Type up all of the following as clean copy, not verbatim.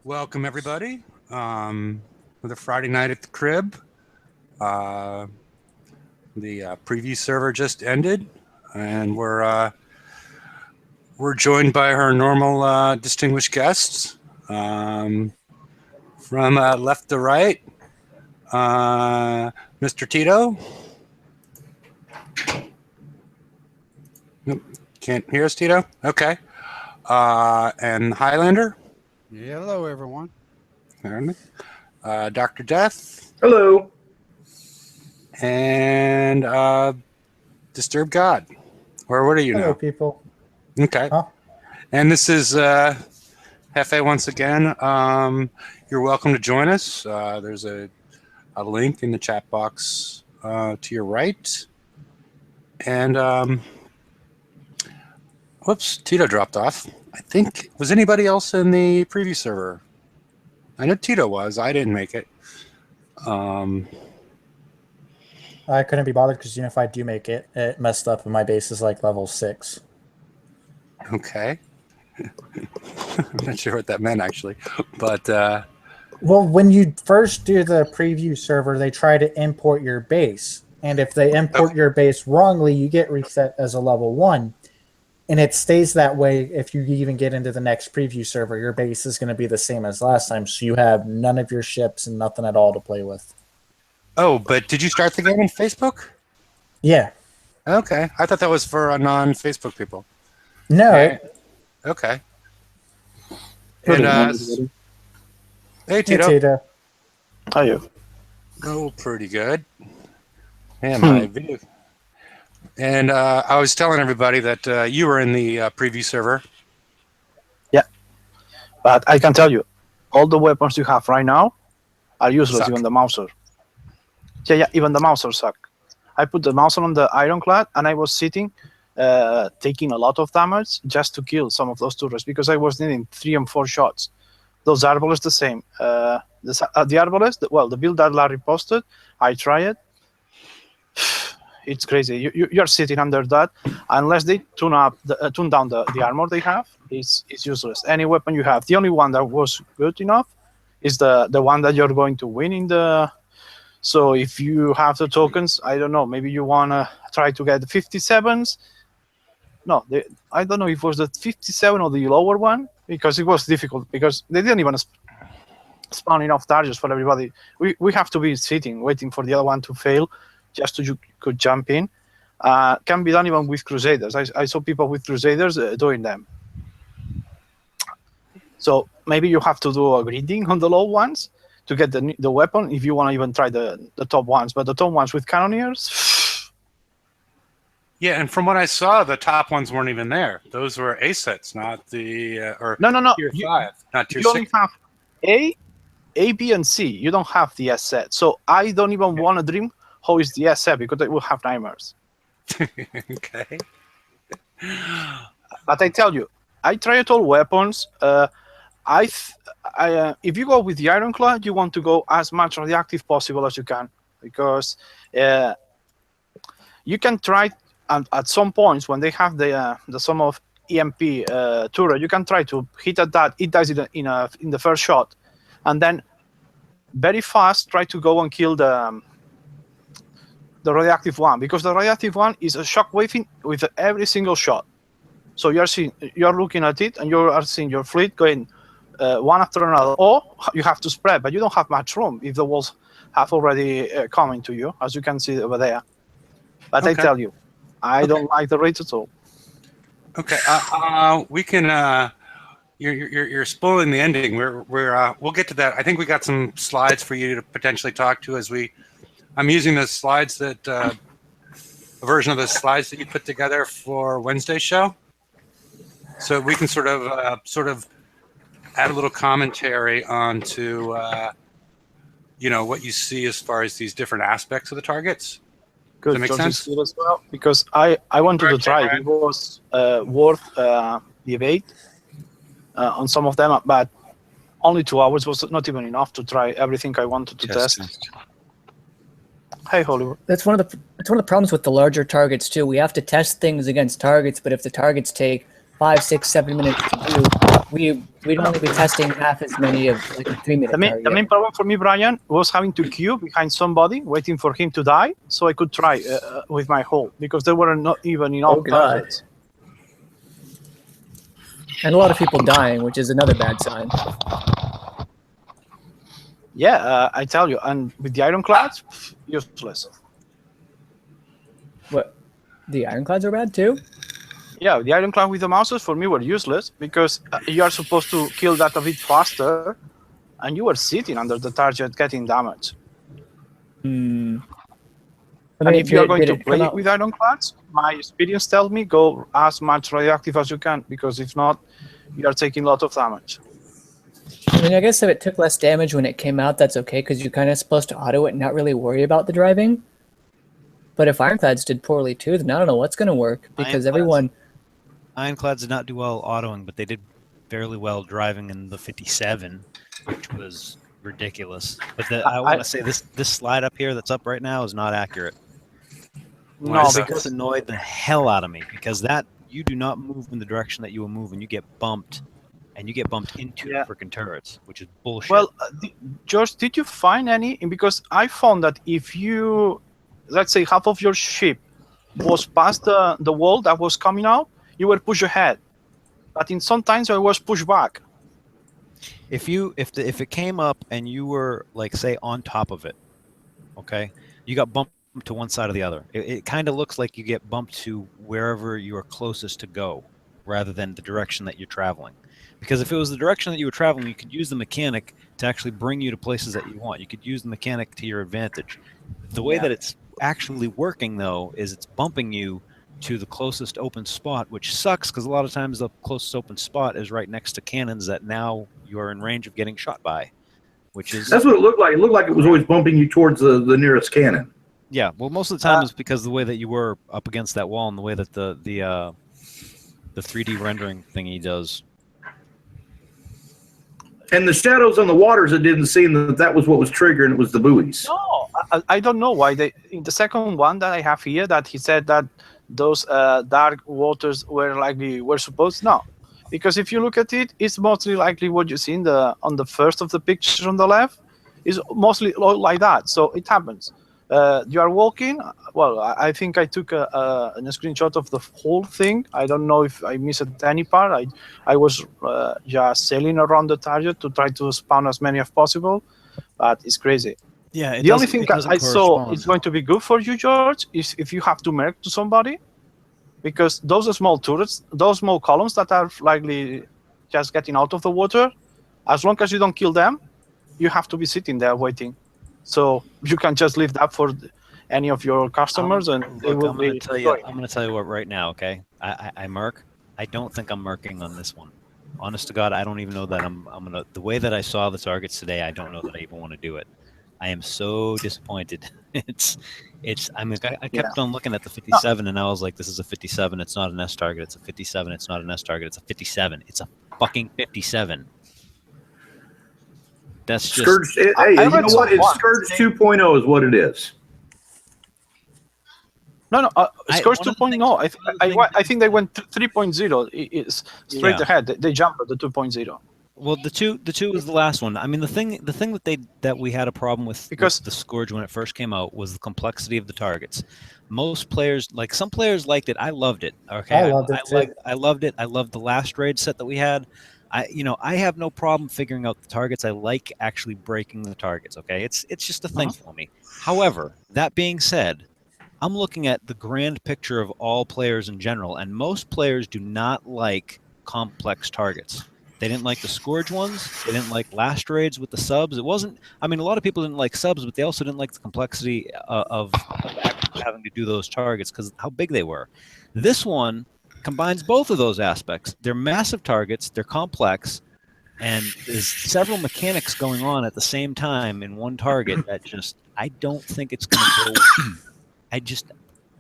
Welcome, everybody. With a Friday night at the crib. The preview server just ended, and we're joined by our normal distinguished guests from left to right. Mr. Tito. Nope, can't hear us, Tito. Okay. And Highlander. Yeah, hello, everyone. Dr. Death. Hello. And Disturbed God. Or what are you Hello, now? people. Okay. Huh? And this is Hefe once again. You're welcome to join us. There's a link in the chat box to your right. And whoops, Tito dropped off. I think, was anybody else in the preview server? I know Tito was. I didn't make it. I couldn't be bothered because if I do make it, it messed up and my base is like level 6. Okay. I'm not sure what that meant, actually. But well, when you first do the preview server, they try to import your base. And if they import your base wrongly, you get reset as a level 1. And it stays that way if you even get into the next preview server. Your base is going to be the same as last time, so you have none of your ships and nothing at all to play with. oh, but did you start the game on Facebook? Yeah. Okay. I thought that was for non-Facebook people. No. Right. Okay. And hey, Tito. Hey, Tito. How are you? Oh, pretty good. Man, my video. And I was telling everybody that you were in the preview server. Yeah. But I can tell you, all the weapons you have right now are useless, Suck. even the Mauser. Yeah, even the Mauser suck. I put the Mauser on the Ironclad, and I was sitting, taking a lot of damage just to kill some of those turrets, because I was needing 3 and 4 shots. Those Arbalests the same. The Arbalest, well, the build that Larry posted, I tried it. It's crazy. You're sitting under that unless they tune down the armor they have. It's useless. Any weapon you have, the only one that was good enough is the one that you're going to win in the. So if you have the tokens, I don't know. Maybe you wanna try to get the 57s. No, I don't know if it was the 57 or the lower one, because it was difficult because they didn't even spawn enough targets for everybody. We have to be sitting waiting for the other one to fail. Just so you could jump in. Can be done even with Crusaders. I saw people with Crusaders doing them. So maybe you have to do a greeting on the low ones to get the weapon if you want to even try the top ones. But the top ones with Cannoneers... Yeah, and from what I saw, the top ones weren't even there. Those were A sets, not the... No. Tier 5, not tier 6. You only have A, B, and C. You don't have the S set. So I don't even want to dream how is the S set, because I will have nightmares. Okay. But I tell you, I tried all weapons. If you go with the Ironclad, you want to go as much radioactive possible as you can, because you can try at some points when they have the sum of EMP turret, you can try to hit at that. It dies in the first shot, and then very fast try to go and kill the radioactive one, because the radioactive one is a shockwave with every single shot. So you're looking at it, and you are seeing your fleet going one after another. Or you have to spread, but you don't have much room if the walls have already come into you, as you can see over there. But okay. I tell you, I don't like the rate at all. Okay, we can. You're spoiling the ending. We'll get to that. I think we got some slides for you to potentially talk to as we. I'm using the slides that a version of the slides that you put together for Wednesday's show, so we can sort of add a little commentary onto what you see as far as these different aspects of the targets. Good. Does that make sense? As well, because I wanted to try. It was worth the debate on some of them, but only 2 hours was not even enough to try everything I wanted to test. Hey, Hollywood. That's one of the problems with the larger targets too. We have to test things against targets, but if the targets take 5, 6, 7 minutes to do, we'd only be testing half as many of like a 3-minute The main target. problem for me, Brian, was having to queue behind somebody, waiting for him to die, so I could try with my hole, because there were not even enough Oh, God. targets. And a lot of people dying, which is another bad sign. Yeah, I tell you, and with the ironclads, useless. What? The ironclads are bad too? Yeah, the ironclad with the mouses for me were useless, because you are supposed to kill that a bit faster, and you were sitting under the target getting damage. Hmm. And if you are going to it come play out- with ironclads, my experience tells me go as much radioactive as you can, because if not, you are taking a lot of damage. I mean, I guess if it took less damage when it came out, that's okay, because you're kind of supposed to auto it and not really worry about the driving. But if ironclads did poorly too, then I don't know what's going to work, because everyone... Ironclads did not do well autoing, but they did fairly well driving in the 57, which was ridiculous. But I want to say this slide up here that's up right now is not accurate. No, This because annoyed the hell out of me, because that you do not move in the direction that you will move, and you get bumped, and you get bumped into Yeah. freaking turrets, which is bullshit. well, George, did you find any? Because I found that if you, let's say, half of your ship was past the wall that was coming out, you were pushed ahead. But in sometimes it was pushed back. if it came up and you were, like, say, on top of it, okay, you got bumped to one side or the other. It kind of looks like you get bumped to wherever you are closest to go, rather than the direction that you're traveling. Because if it was the direction that you were traveling, you could use the mechanic to actually bring you to places that you want. You could use the mechanic to your advantage. The way that it's actually working, though, is it's bumping you to the closest open spot, which sucks, because a lot of times the closest open spot is right next to cannons that now you are in range of getting shot by, which is... That's what it looked like. It looked like it was always bumping you towards the nearest cannon. Yeah, well, most of the time it's because the way that you were up against that wall and the way that the 3D rendering thingy does. And the shadows on the waters, it didn't seem that was what was triggering. It was the buoys. No, I don't know why they. In the second one that I have here, that he said that those dark waters were likely were supposed no, because if you look at it, it's mostly likely what you see on the first of the pictures on the left is mostly like that. So it happens. You are walking. Well, I think I took a screenshot of the whole thing. I don't know if I missed any part. I was just sailing around the target to try to spawn as many as possible, but it's crazy. Yeah, The only thing I saw is going to be good for you, George, is if you have to merc to somebody, because those small turrets, those small columns that are likely just getting out of the water, as long as you don't kill them, you have to be sitting there waiting. So you can just leave that for any of your customers, and they will be. I'm going to tell you what right now. Okay, I merc. I don't think I'm merking on this one. Honest to God, I don't even know that I'm gonna. The way that I saw the targets today, I don't know that I even want to do it. I am so disappointed. I mean, I kept on looking at the 57, and I was like, this is a 57. It's not an S target. It's a 57. It's not an S target. It's a 57. It's a fucking 57. That's just... Scourge, hey, you know what? It's Scourge 2.0 is what it is. No, Scourge 2.0. I think they went 3.0. It's straight ahead. They jumped at the 2.0. Well, the two was the last one. I mean, the thing that we had a problem with, because the Scourge when it first came out, was the complexity of the targets. Most players, like some players, liked it. I loved it. Okay, I loved it. I loved the last raid set that we had. I have no problem figuring out the targets. I like actually breaking the targets. Okay, it's just a thing for me. However, that being said, I'm looking at the grand picture of all players in general, and most players do not like complex targets. They didn't like the Scourge ones. They didn't like last raids with the subs. It wasn't... I mean, a lot of people didn't like subs, but they also didn't like the complexity of actually having to do those targets because how big they were. This one combines both of those aspects. They're massive targets. They're complex. And there's several mechanics going on at the same time in one target that just... I don't think it's going to go...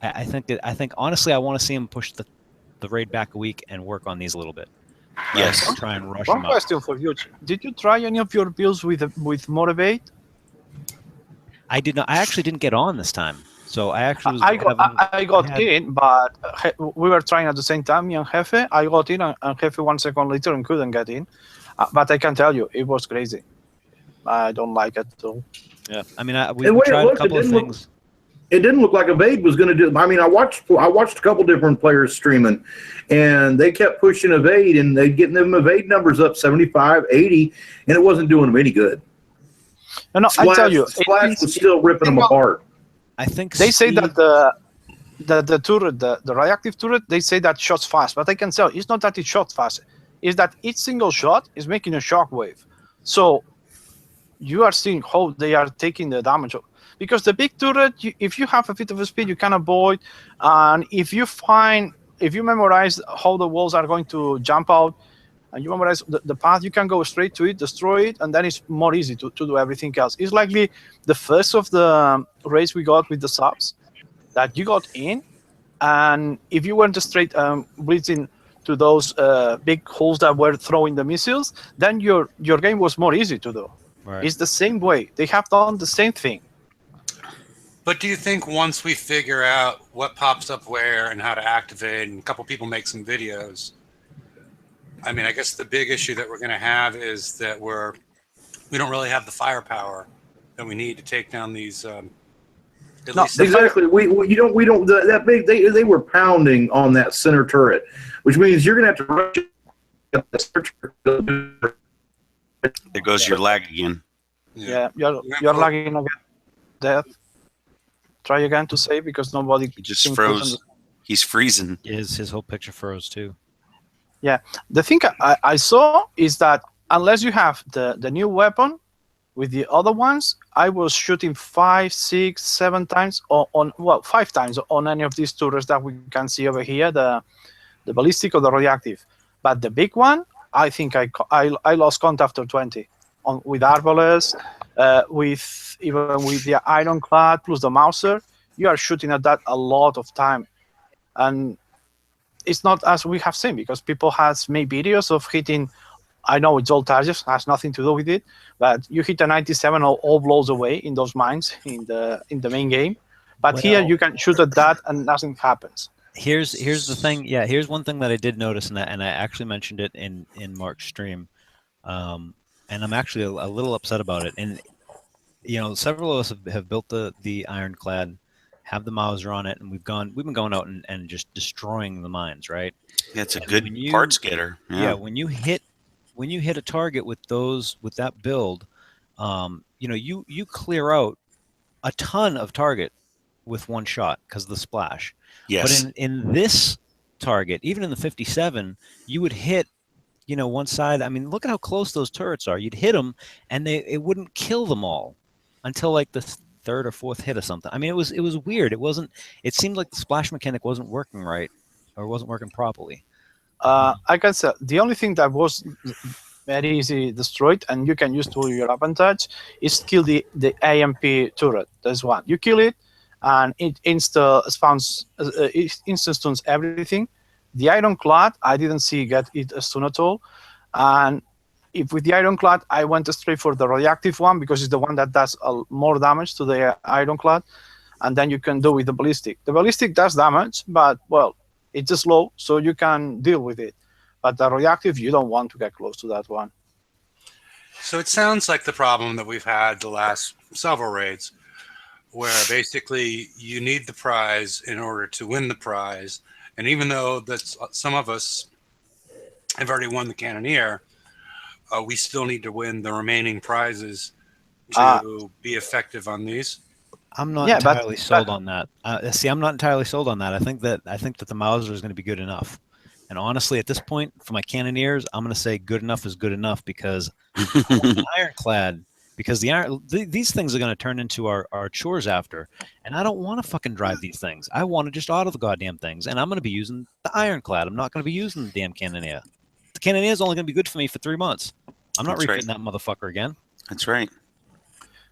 I think honestly, I want to see him push the raid back a week and work on these a little bit. Yes. Try and rush One them up. question for you: did you try any of your builds with Motivate? I did not. I actually didn't get on this time. So I actually was I got in, but we were trying at the same time, me and Jefe. I got in, and Jefe 1 second later and couldn't get in. But I can tell you, it was crazy. I don't like it at all. Yeah, I mean, we tried a couple of things. It didn't look like Evade was going to do. I mean, I watched a couple different players streaming, and they kept pushing Evade, and they getting them Evade numbers up 75, 80, and it wasn't doing them any good. No, I tell you, Splash was still ripping them apart. I think they say that the turret, the reactive turret, they say that shots fast, but I can tell it's not that it shot fast. It's that each single shot is making a shockwave. So you are seeing how they are taking the damage. Because the big turret, if you have a bit of a speed, you can avoid. And if you memorize how the walls are going to jump out, and you memorize the path, you can go straight to it, destroy it, and then it's more easy to do everything else. It's likely the first of the raids we got with the subs that you got in, and if you went straight blitzing to those big holes that were throwing the missiles, then your game was more easy to do. Right. It's the same way. They have done the same thing. But do you think once we figure out what pops up where and how to activate, and a couple people make some videos, I mean, I guess the big issue that we're going to have is that we don't really have the firepower that we need to take down these. Exactly. We don't that big. They were pounding on that center turret, which means you're going to have to rush the center turret. There goes your lag again. Yeah, you're lagging again. Death. Try again to save because nobody. He just froze. He's freezing. His whole picture froze too. Yeah, the thing I saw is that unless you have the new weapon, with the other ones, I was shooting 5, 6, 7 times on 5 times on any of these turrets that we can see over here, the ballistic or the reactive. But the big one, I think I lost count after 20 with Arbalest, even with the Ironclad plus the Mauser. You are shooting at that a lot of time, and it's not as we have seen because people has made videos of hitting. I know it's all targets, has nothing to do with it, but you hit a 97 all blows away in those mines in the main game. But here you can shoot at that and nothing happens. Here's the thing. Yeah, here's one thing that I did notice, and I actually mentioned it in Mark's stream, and I'm actually a little upset about it. And several of us have built the Ironclad, have the Mauser on it, and we've been going out and just destroying the mines, right? Yeah, it's a good parts getter. Yeah, when you hit a target with that build, you clear out a ton of target with one shot because of the splash. Yes. But in this target, even in the 57, you would hit, one side. I mean, look at how close those turrets are. You'd hit them, and it wouldn't kill them all until like the third or fourth hit or something. I mean, it was weird. It seemed like the splash mechanic wasn't working right, or wasn't working properly. I can say the only thing that was very easy destroyed and you can use to your advantage is kill the AMP turret. That's one. You kill it and it instant stuns everything. The Ironclad, I didn't see get it stun at all. And if with the Ironclad, I went straight for the reactive one because it's the one that does more damage to the Ironclad. And then you can do with the ballistic. The ballistic does damage, but well, it's slow, so you can deal with it. But the reactive, you don't want to get close to that one. So it sounds like the problem that we've had the last several raids, where basically you need the prize in order to win the prize. And even though some of us have already won the Cannoneer, we still need to win the remaining prizes to be effective on these. I'm not entirely sold on that. I'm not entirely sold on that. I think that the Mauser is going to be good enough. And honestly, at this point, for my Cannoneers, I'm going to say good enough is good enough because the Ironclad, because these things are going to turn into our chores after. And I don't want to fucking drive these things. I want to just auto the goddamn things. And I'm going to be using the Ironclad. I'm not going to be using the damn Cannoneer. The Cannoneer is only going to be good for me for 3 months. I'm not refitting that motherfucker again. That's right.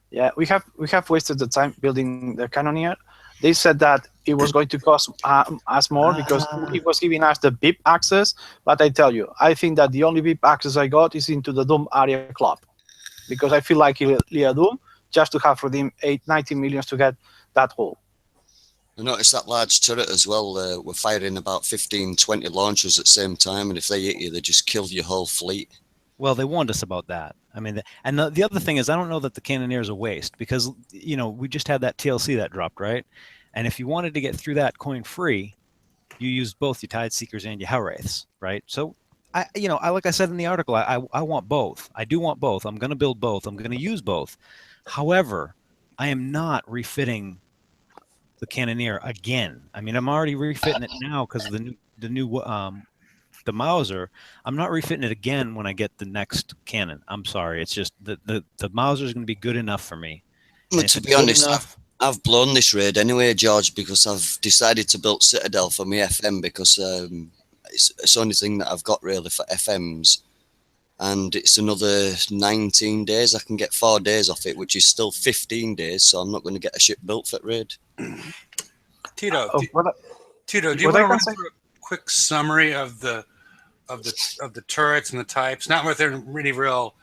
Yeah, we have wasted the time building the Cannoneer. They said that it was going to cost us more because it was giving us the VIP access. But I tell you, I think that the only VIP access I got is into the Doom Area Club because I feel like Leah Doom just to have redeemed 90 million to get that hole. I noticed that large turret as well. We're firing about 15, 20 launchers at the same time, and if they hit you, they just kill your whole fleet. Well, they warned us about that. I mean, and the other thing is, I don't know that the Cannoneer is a waste because, you know, we just had that TLC that dropped, right? And if you wanted to get through that coin free, you used both your Tide Seekers and your Hellwraiths, right? So, like I said in the article, I want both. I do want both. I'm going to build both. I'm going to use both. However, I am not refitting the Cannoneer again. I mean, I'm already refitting it now because of the new the Mauser. I'm not refitting it again when I get the next cannon. I'm sorry. It's just the Mauser is going to be good enough for me. But to be honest, I've blown this raid anyway, George, because I've decided to build Citadel for my FM because it's the only thing that I've got really for FMs. And it's another 19 days. I can get 4 days off it, which is still 15 days. So I'm not going to get a ship built for raid. Tito, do you want to run through a quick summary of the turrets and the types? Not with any real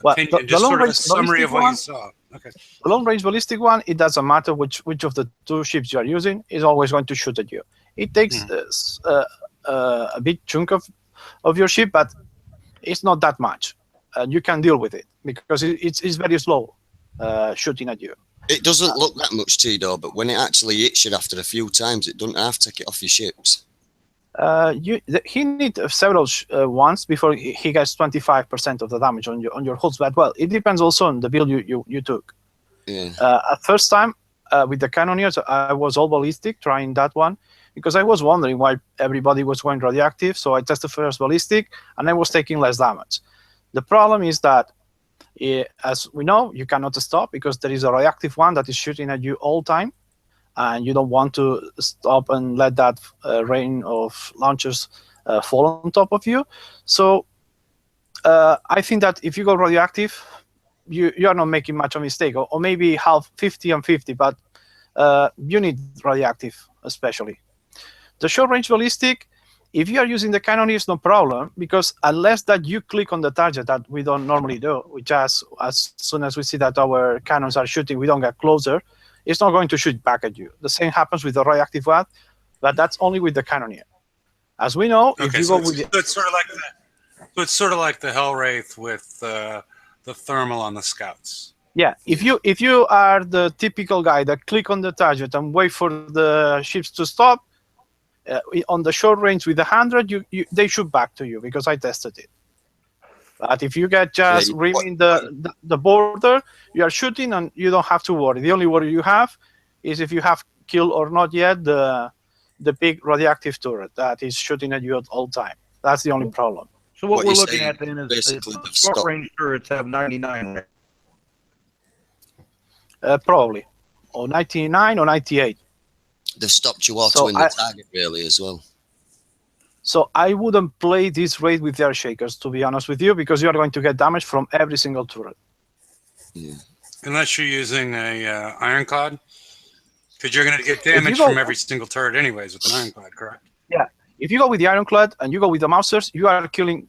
opinion, just sort of a summary of what you saw. Okay. The long-range ballistic one, it doesn't matter which of the two ships you are using, is always going to shoot at you. It takes a big chunk of your ship, but it's not that much. You can deal with it because it's very slow shooting at you. It doesn't look that much, Tito, but when it actually hits you after a few times, it doesn't have to take it off your ships. He needs several ones before he gets 25% of the damage on your hulls. But well, it depends also on the build you took. Yeah. At first time with the Cannoneers, I was all ballistic trying that one because I was wondering why everybody was going radioactive. So I tested first ballistic, and I was taking less damage. The problem is that, as we know, you cannot stop because there is a radioactive one that is shooting at you all time. And you don't want to stop and let that rain of launchers fall on top of you. So I think that if you go radioactive, you are not making much of a mistake, or maybe half 50 and 50, but you need radioactive especially. The short-range ballistic, if you are using the Cannoneer, it's no problem, because unless that you click on the target, that we don't normally do, we just, as soon as we see that our cannons are shooting, we don't get closer, it's not going to shoot back at you. The same happens with the radioactive one, but that's only with the Cannoneer. As we know, if you go with it's sort of like the Hellwraith with the thermal on the scouts. Yeah, if you are the typical guy that click on the target and wait for the ships to stop, on the short range with 100, they shoot back to you because I tested it. But if you get just reaming the border, you are shooting and you don't have to worry. The only worry you have is if you have killed or not yet the big radioactive turret that is shooting at you at all time. That's the only problem. So what we're looking at then is short range turrets have 99. Probably, or 99 or 98. They've stopped you auto in the target really as well. So I wouldn't play this raid with air shakers, to be honest with you, because you are going to get damage from every single turret. Yeah. Unless you're using a ironclad, because you're going to get damage from every single turret anyways with an ironclad, correct? Yeah. If you go with the ironclad and you go with the Mausers, you are killing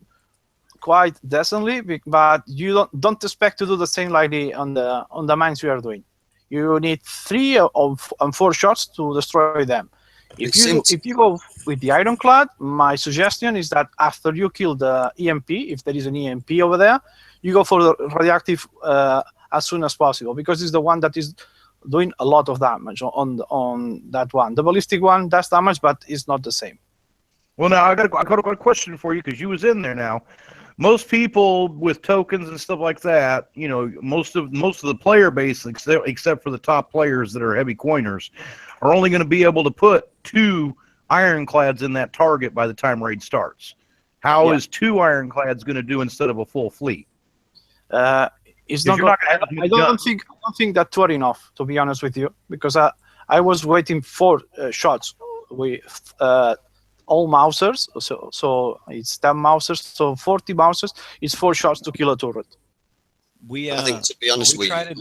quite decently, but you don't expect to do the same like on the mines we are doing. You need 3 and 4 shots to destroy them. If you go with the ironclad, my suggestion is that after you kill the EMP, if there is an EMP over there, you go for the radioactive as soon as possible, because it's the one that is doing a lot of damage on that one. The ballistic one does damage, but it's not the same. Well, now I got a question for you, because you was in there now. Most people with tokens and stuff like that, you know, most of the player base, except for the top players that are heavy coiners, are only going to be able to put 2 ironclads in that target by the time raid starts. How is 2 ironclads going to do instead of a full fleet? It's not. I don't think that 2 are enough, to be honest with you, because I was waiting for shots with all Mausers, so it's 10 Mausers, so 40 Mausers is 4 shots to kill a turret. I think, to be honest, we tried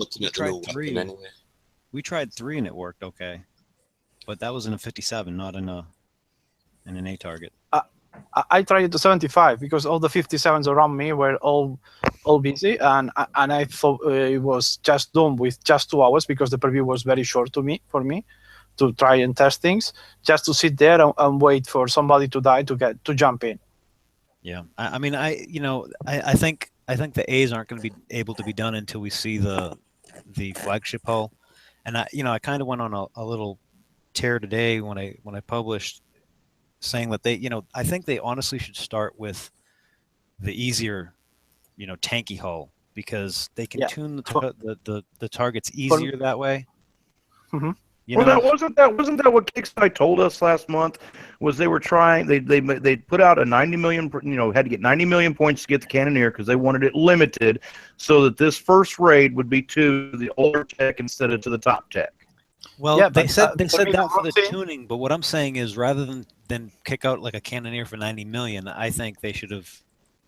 3. Anyway. We tried 3 and it worked okay, but that was in a 57, not in an A target. I tried the 75 because all the 57s around me were all busy, and I thought it was just done with just 2 hours because the preview was very short for me to try and test things, just to sit there and wait for somebody to die to jump in. Yeah, I mean, I think the A's aren't going to be able to be done until we see the flagship hull, and I kind of went on a little tear today when I published, saying that I think they honestly should start with the easier, tanky hull, because they can tune the targets easier that way. Mm-hmm. Wasn't that what Kickstarter told us last month? Was they were trying they put out a 90 million, had to get 90 million points to get the Cannoneer because they wanted it limited, so that this first raid would be to the older tech instead of to the top tech. Well, yeah, they said that for the tuning, but what I'm saying is, rather than kick out like a Cannoneer for 90 million, I think they should have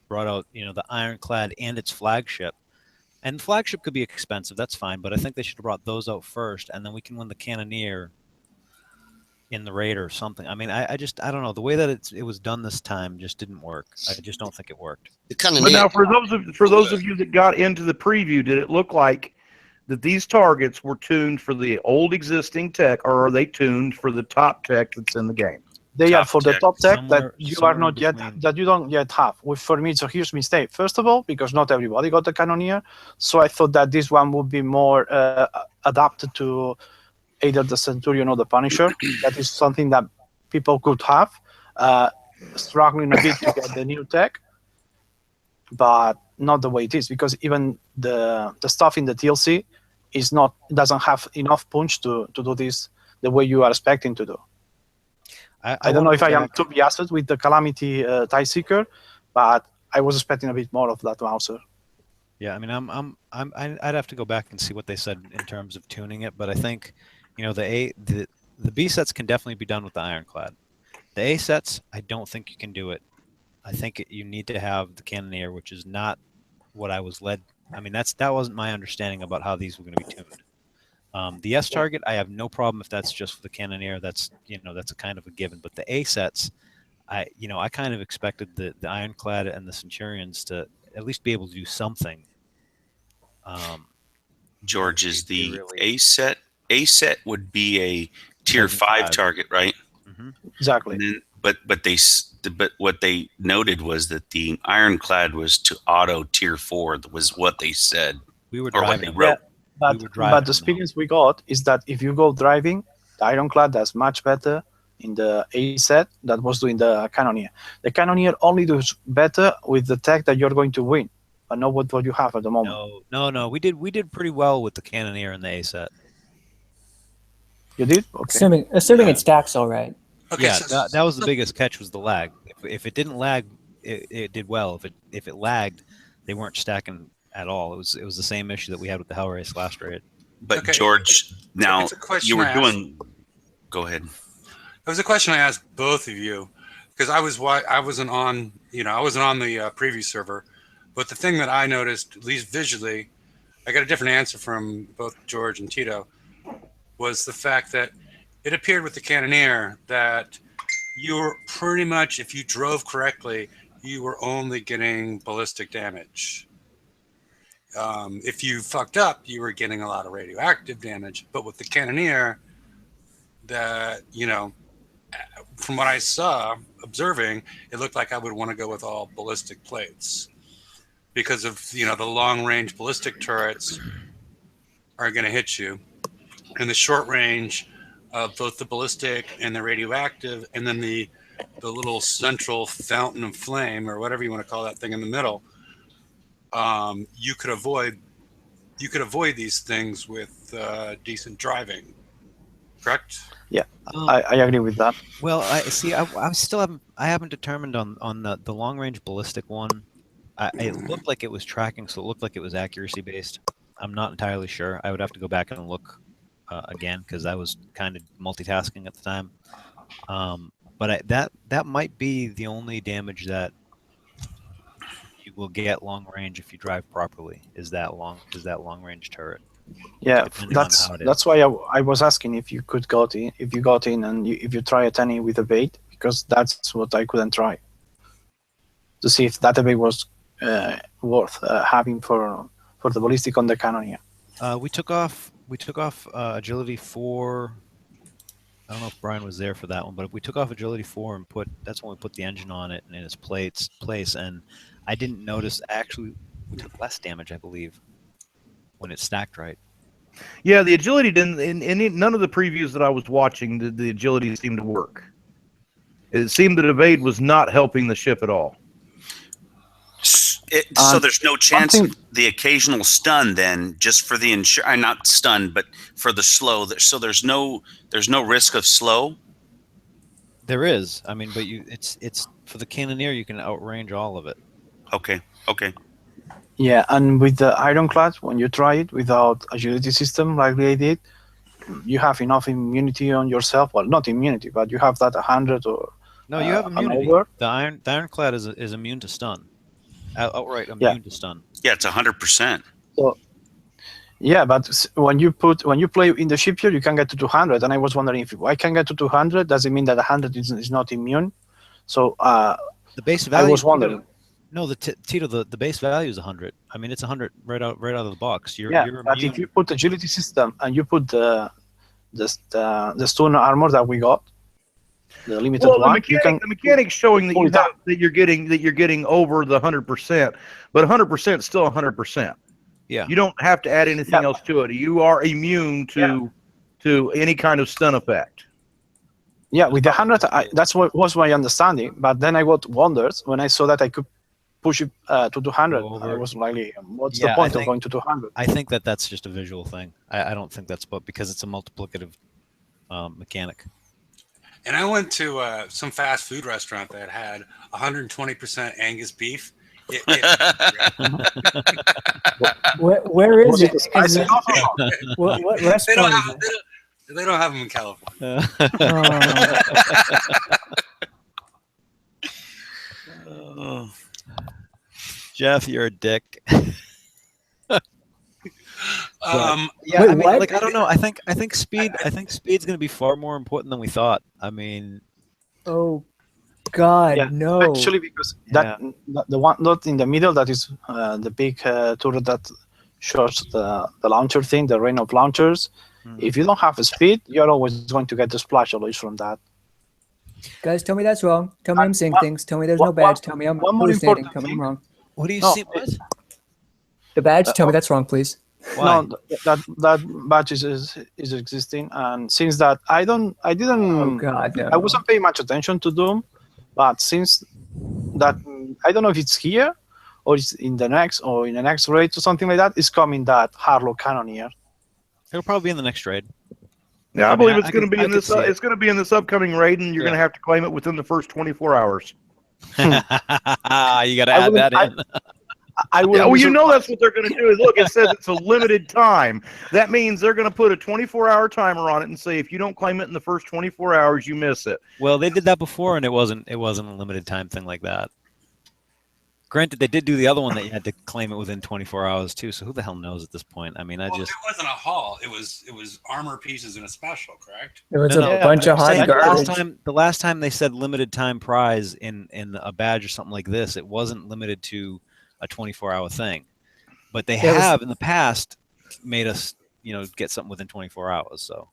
brought out the Ironclad and its flagship. And flagship could be expensive, that's fine, but I think they should have brought those out first, and then we can win the Cannoneer in the raid or something. I mean, I don't know. The way that it was done this time just didn't work. I just don't think it worked. The But now, for those of you that got into the preview, did it look like that these targets were tuned for the old existing tech, or are they tuned for the top tech that's in the game? They are for the top tech that you are somewhere not yet, that you don't yet have. For me, it's a huge mistake. First of all, because not everybody got the Cannoneer, so I thought that this one would be more adapted to either the Centurion or the Punisher. That is something that people could have, struggling a bit to get the new tech, but not the way it is, because even the stuff in the DLC doesn't have enough punch to do this the way you are expecting to do. I don't know if I am too biased with the Calamity TIE Seeker, but I was expecting a bit more of that Mauser. Yeah, I mean, I'd have to go back and see what they said in terms of tuning it, but I think, the B sets can definitely be done with the Ironclad. The A sets, I don't think you can do it. I think you need to have the Cannoneer, which is not what I was led. I mean, that wasn't my understanding about how these were going to be tuned. The S target, I have no problem if that's just for the Cannoneer. That's a kind of a given. But the A sets, I kind of expected the Ironclad and the Centurions to at least be able to do something. George, is the A set? A set would be a tier 5 target, right? Mm-hmm. Exactly. And then, but what they noted was that the Ironclad was to auto tier 4. Was what they said. We were or what driving. they wrote. But the experience we got is that if you go driving, the Ironclad does much better in the A set that was doing the Cannoneer. The Cannoneer only does better with the tech that you're going to win, but not with what you have at the moment. No. We did pretty well with the Cannoneer in the A set. You did? Okay. Assuming it stacks all right. Okay, Yeah, that was the biggest catch, was the lag. If it didn't lag, it did well. If it lagged, they weren't stacking at all. It was the same issue that we had with the Hell Race last raid. But Okay, George, now it's a question you were I asked. doing. Go ahead. It was a question I asked both of you, because I wasn't on the preview server, but the thing that I noticed, at least visually, I got a different answer from both George and Tito, was the fact that it appeared with the Cannoneer that you were pretty much, if you drove correctly, you were only getting ballistic damage. If you fucked up, you were getting a lot of radioactive damage. But with the Cannoneer, that, from what I saw, observing, it looked like I would want to go with all ballistic plates because of, the long-range ballistic turrets are going to hit you. And the short range of both the ballistic and the radioactive, and then the little central fountain of flame, or whatever you want to call that thing in the middle, you could avoid these things with decent driving. Correct? Yeah, I agree with that. Well, I haven't determined on the long range ballistic one. It looked like it was tracking, so it looked like it was accuracy based. I'm not entirely sure. I would have to go back and look again, because I was kind of multitasking at the time. But that might be the only damage that you will get long range if you drive properly. Is that long range turret? Yeah, that's why I was asking if you got in, and if you try at any with a bait, because that's what I couldn't try, to see if that bait was worth having for the ballistic on the Cannoneer. We took off agility 4 don't know if Brian was there for that one, but we took off agility 4 and that's when we put the engine on it and in its place, and I didn't notice. Actually, we took less damage, I believe, when it stacked right. Yeah, the agility didn't. In none of the previews that I was watching did the agility seem to work. It seemed that evade was not helping the ship at all. So there's no chance of the occasional stun then, just for the not stun, but for the slow. So there's no risk of slow. There is. I mean, but it's for the cannoneer, you can outrange all of it. Okay. Yeah, and with the ironclad, when you try it without agility system like they did, you have enough immunity on yourself. Well, not immunity, but you have that 100 or no, you have immunity. Over. The ironclad is immune to stun. Outright immune to stun. Yeah, it's 100%. So, yeah, but when you play in the shipyard, you can get to 200, and I was wondering if I can get to 200, does it mean that 100 is not immune? So the base value. I was wondering. No, Tito, the base value is 100. I mean, it's 100 right out of the box. You're but if you put agility system and you put the stone armor that we got, the limited one, the mechanic's showing that you're getting over the 100%, but 100% is still 100%. Yeah, you don't have to add anything else to it. You are immune to any kind of stun effect. Yeah, with the 100, that's what was my understanding. But then I got wonders when I saw that I could push it to 200. I was like, what's the point of going to 200? I think that's just a visual thing. I don't think that's because it's a multiplicative mechanic. And I went to some fast food restaurant that had 120% Angus beef. Where is it? What restaurant is it? They don't have them in California. Jeff, you're a dick. Wait, I don't know. I think speed's going to be far more important than we thought. I mean, oh God, no. Actually, because the one not in the middle, that is the big turret that shows the launcher thing, the rain of launchers. If you don't have a speed, you're always going to get the splash always from that. Guys, tell me that's wrong. Tell me I'm saying things. Tell me there's no badge. Tell me I'm hallucinating. Tell me I'm wrong. What do you see? What? The badge? Tell me that's wrong, please. Why? No, that badge is existing, and since that I didn't. Oh God, no. I wasn't paying much attention to Doom, but since that, I don't know if it's here or it's in the next raid or something like that. It's coming that Harlow Cannoneer. It'll probably be in the next raid. Yeah, I believe it's going to be in this. It's going to be in this upcoming raid, and you're going to have to claim it within the first 24 hours. You got to add that in. You know that's what they're going to do. Is look, it says it's a limited time. That means they're going to put a 24-hour timer on it and say if you don't claim it in the first 24 hours, you miss it. Well, they did that before, and it wasn't a limited time thing like that. Granted, they did do the other one that you had to claim it within 24 hours too. So who the hell knows at this point? I mean, it wasn't a haul. It was armor pieces in a special, correct? It was a bunch of hot garbage. The last time they said limited time prize in a badge or something like this, it wasn't limited to a 24-hour thing. But they have in the past made us, get something within 24 hours. So.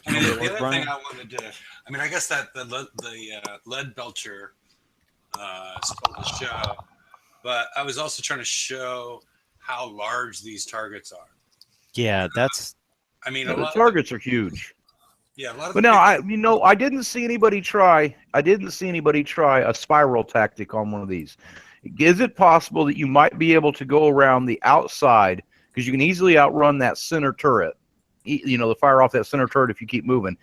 I mean, the other thing I wanted to, I guess that the lead belcher. Stole the show, but I was also trying to show how large these targets are. Yeah, that's. I mean, the targets are huge. Yeah, a lot of. But now I didn't see anybody try. A spiral tactic on one of these. Is it possible that you might be able to go around the outside because you can easily outrun that center turret? The fire off that center turret if you keep moving.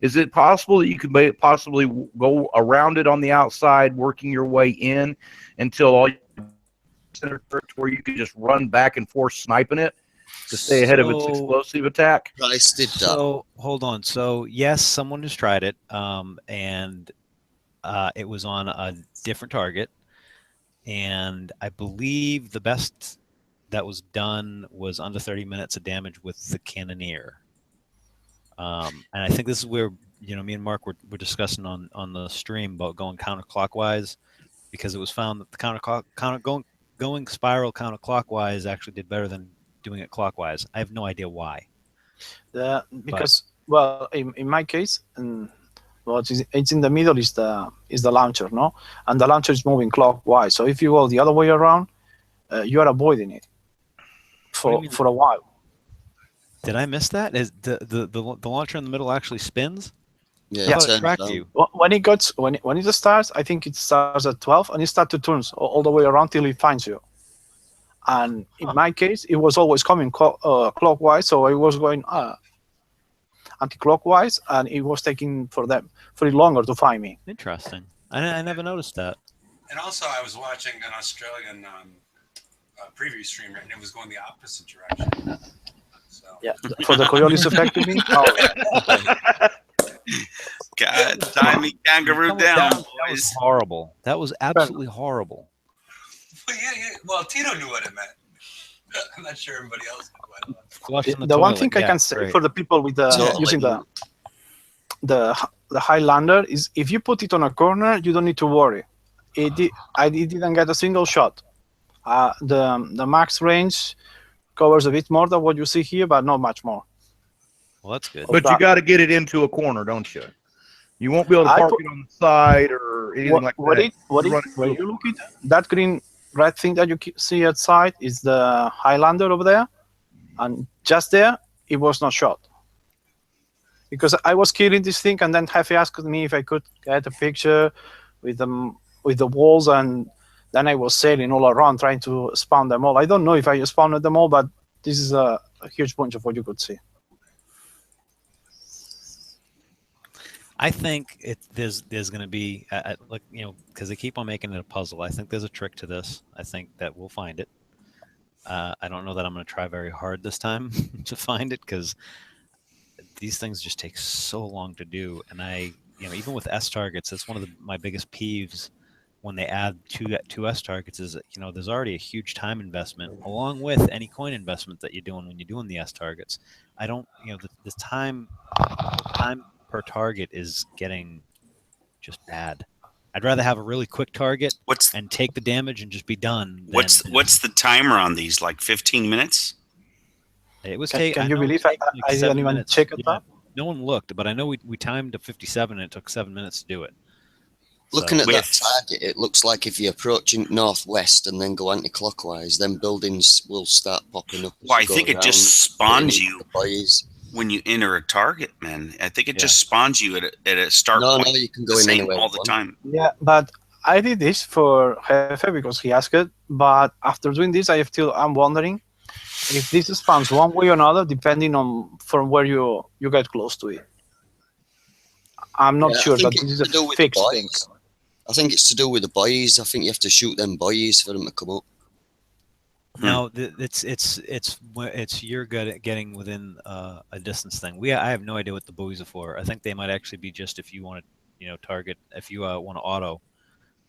Is it possible that you could possibly go around it on the outside, working your way in until all center turrets where you could just run back and forth sniping it to stay ahead of its explosive attack? Price did that. So hold on. So yes, someone has tried it, and it was on a different target, and I believe the best that was done was under 30 minutes of damage with the cannoneer. And I think this is where me and Mark were discussing on the stream about going counterclockwise, because it was found that the going spiral counterclockwise actually did better than doing it clockwise. I have no idea why. Because Well, in my case, well, it's in the middle is the launcher, no, and the launcher is moving clockwise. So if you go the other way around, you are avoiding it for a while. Did I miss that? Is the launcher in the middle actually spins? Yeah, I thought it turns tracked around. you. When it starts, I think it starts at 12, and it starts to turn all the way around till it finds you. And in my case, it was always coming clockwise, so I was going anti-clockwise, and it was taking for it longer to find me. Interesting. I never noticed that. And also, I was watching an Australian preview stream, and it was going the opposite direction. So. Yeah, for the Coriolis effect, you mean? God, tie me kangaroo down, That was boys. horrible. That was absolutely horrible. Well, Tito knew what it meant. I'm not sure everybody else knew what it meant. Flush in The one toilet. thing I Yeah, can say great. for the people with using the Highlander is if you put it on a corner, you don't need to worry. It didn't get a single shot. The max range covers a bit more than what you see here, but not much more. Well, that's good. But you got to get it into a corner, don't you? You won't be able to park it on the side or anything like that. When you look at that green red thing that you see outside is the Highlander over there, and just there it was not shot. Because I was killing this thing, and then Hefe asked me if I could get a picture with the walls, and then I was sailing all around trying to spawn them all. I don't know if I spawned them all, but this is a huge bunch of what you could see. I think there's going to be like because they keep on making it a puzzle. I think there's a trick to this. I think that we'll find it. I don't know that I'm going to try very hard this time to find it because these things just take so long to do. And even with S targets, that's one of my biggest peeves when they add two S targets is there's already a huge time investment along with any coin investment that you're doing when you're doing the S targets. I don't the time per target is getting just bad. I'd rather have a really quick target and take the damage and just be done. What's the timer on these? Like 15 minutes? It was. Can you believe I didn't even check it up? No one looked, but I know we timed to 57 and it took 7 minutes to do it. Looking at that target, it looks like if you're approaching northwest and then go anti-clockwise, then buildings will start popping up. Well, I think it just spawns you when you enter a target, man. I think it just spawns you at a start point. No, you can go in anywhere all the time. Yeah, but I did this for Hefe because he asked it. But after doing this, I'm wondering if this spawns one way or another, depending on from where you get close to it. I'm not sure, but this is a fixed thing. I think it's to do with the buoys. I think you have to shoot them buoys for them to come up. No, it's you're good at getting within a distance thing. I have no idea what the buoys are for. I think they might actually be just if you want to target, if you want to auto,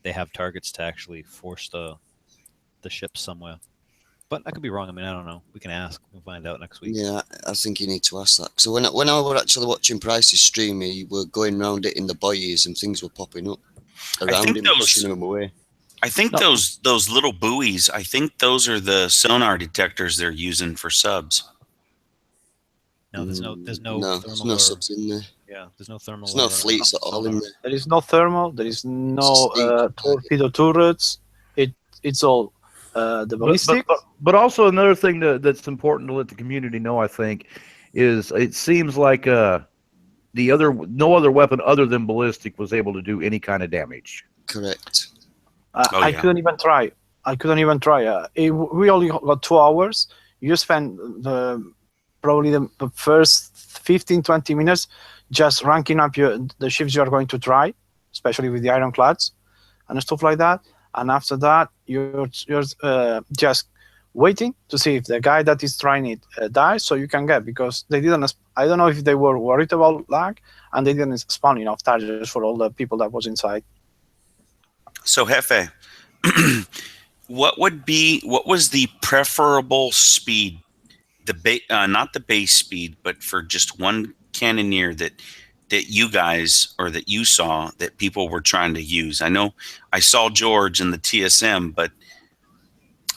they have targets to actually force the ship somewhere. But I could be wrong. I mean, I don't know. We can ask. We'll find out next week. Yeah, I think you need to ask that. So when I was actually watching Price's stream, he were going around it in the buoys and things were popping up around him, pushing him away. I think those little buoys, I think those are the sonar detectors they're using for subs. No, there's no there's no subs in there. Yeah, there's no thermal. There's no fleets at all in there. There is no thermal. There is no torpedo turrets. It's all the ballistic. But also another thing that's important to let the community know, I think, is it seems like no other weapon other than ballistic was able to do any kind of damage. Correct. I couldn't even try. We only got 2 hours. You spend probably the first 15-20 minutes just ranking up the ships you are going to try, especially with the ironclads and stuff like that. And after that, you're just waiting to see if the guy that is trying it dies, so you can get, because they didn't. I don't know if they were worried about lag, and they didn't spawn enough targets for all the people that was inside. So Hefe, what was the preferable speed? Not the base speed, but for just one cannoneer that you guys or that you saw that people were trying to use. I know I saw George in the TSM, but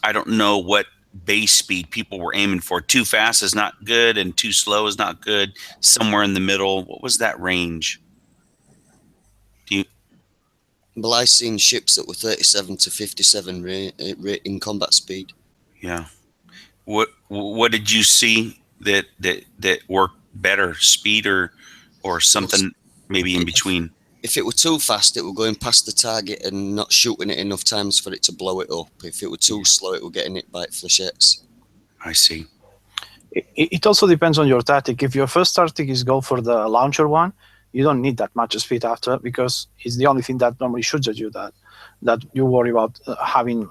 I don't know what base speed people were aiming for? Too fast is not good, and too slow is not good. Somewhere in the middle. What was that range? Do you? Well, I seen ships that were 37 to 57 in combat speed. Yeah. What did you see that worked better, speed or something maybe in between? If it were too fast, it were going past the target and not shooting it enough times for it to blow it up. If it were too slow, it were getting hit by flechettes. I see. It also depends on your tactic. If your first tactic is go for the launcher one, you don't need that much speed after, because it's the only thing that normally shoots at you that you worry about having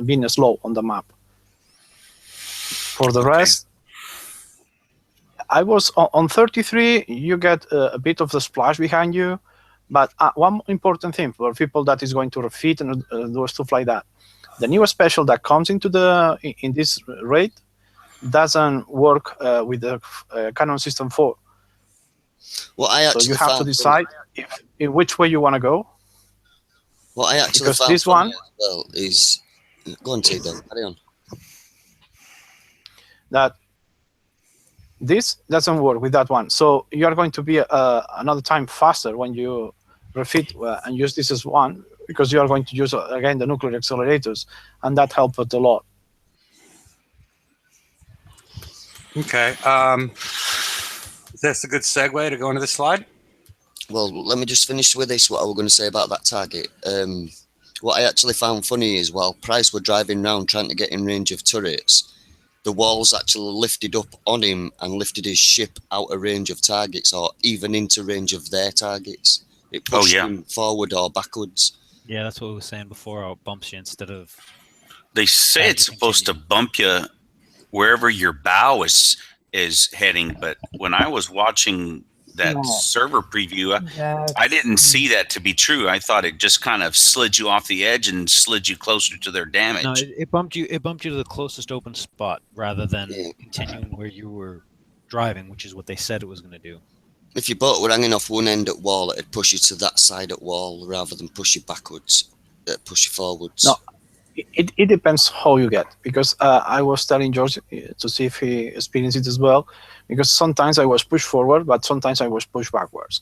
being slow on the map. For the rest, I was on 33. You get a bit of the splash behind you, but one important thing for people that is going to refit and do stuff like that, the new special that comes into in this raid doesn't work with the Canon System 4. What I actually so you have to decide in which way you want to go. What I actually because found this one as well is go on, Tito, carry on. That this doesn't work with that one. So you are going to be another time faster when you refit and use this as one, because you are going to use again the nuclear accelerators, and that helped a lot. Okay. Is this a good segue to go into the slide? Well, let me just finish with this, what I was going to say about that target. What I actually found funny is while Price were driving around trying to get in range of turrets, the walls actually lifted up on him and lifted his ship out of range of targets, or even into range of their targets. It pushed him forward or backwards. Yeah, that's what we were saying before. It bumps you instead of... They say it's supposed to bump you wherever your bow is heading, but when I was watching that server preview, I didn't see that to be true. I thought it just kind of slid you off the edge and slid you closer to their damage. No, it bumped you. It bumped you to the closest open spot rather than continuing where you were driving, which is what they said it was going to do. If your boat were hanging off one end at wall, it'd push you to that side at wall rather than push you backwards. It'd push you forwards. No, it depends how you get, because I was telling George to see if he experienced it as well, because sometimes I was pushed forward, but sometimes I was pushed backwards.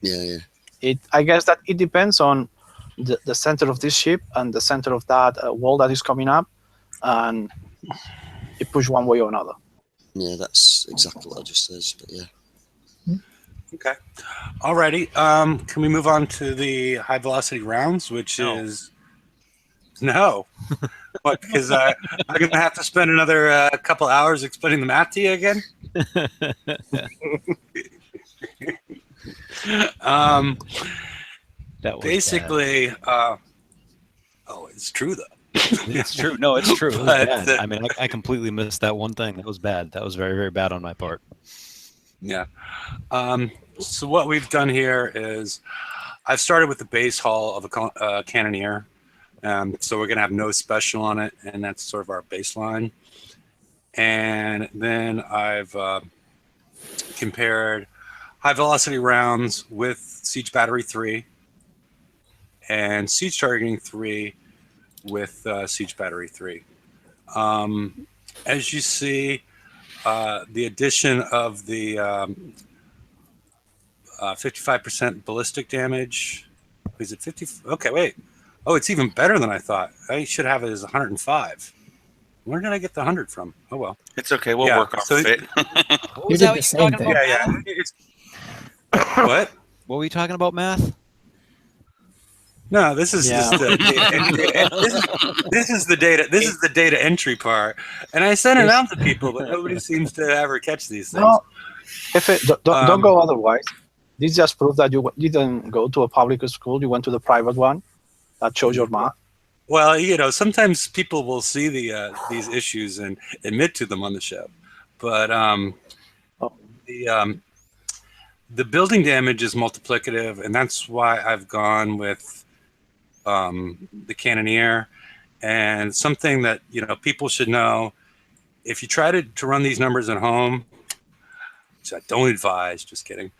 Yeah. I guess that it depends on the center of this ship and the center of that wall that is coming up, and it push one way or another. Yeah, that's exactly what I just said, but yeah. Okay. Alrighty. Can we move on to the high velocity rounds, which is no. What? Because I'm going to have to spend another couple hours explaining the math to you again. That was basically. Oh, it's true though. It's true. No, it's true. It was But, bad. I mean, I completely missed that one thing. That was bad. That was very, very bad on my part. Yeah. So what we've done here is I've started with the base hull of a Cannoneer. So we're going to have no special on it, and that's sort of our baseline. And then I've compared high velocity rounds with Siege Battery 3 and Siege Targeting 3 with Siege Battery 3. As you see, the addition of the 55% ballistic damage. Is it 50? Okay, wait. Oh, it's even better than I thought. I should have it as 105. Where did I get the 100 from? Oh, well. It's okay. We'll work off it. What was that you talking about? Yeah. What? What were you talking about, math? No, this is just this is the data. This is the data entry part, and I sent it out to people, but nobody seems to ever catch these things. No, don't go otherwise. This just proves that you didn't go to a public school. You went to the private one that shows your math. Well, sometimes people will see these issues and admit to them on the show, but the building damage is multiplicative, and that's why I've gone with the Cannoneer. And something that people should know: if you try to run these numbers at home, which I don't advise, just kidding.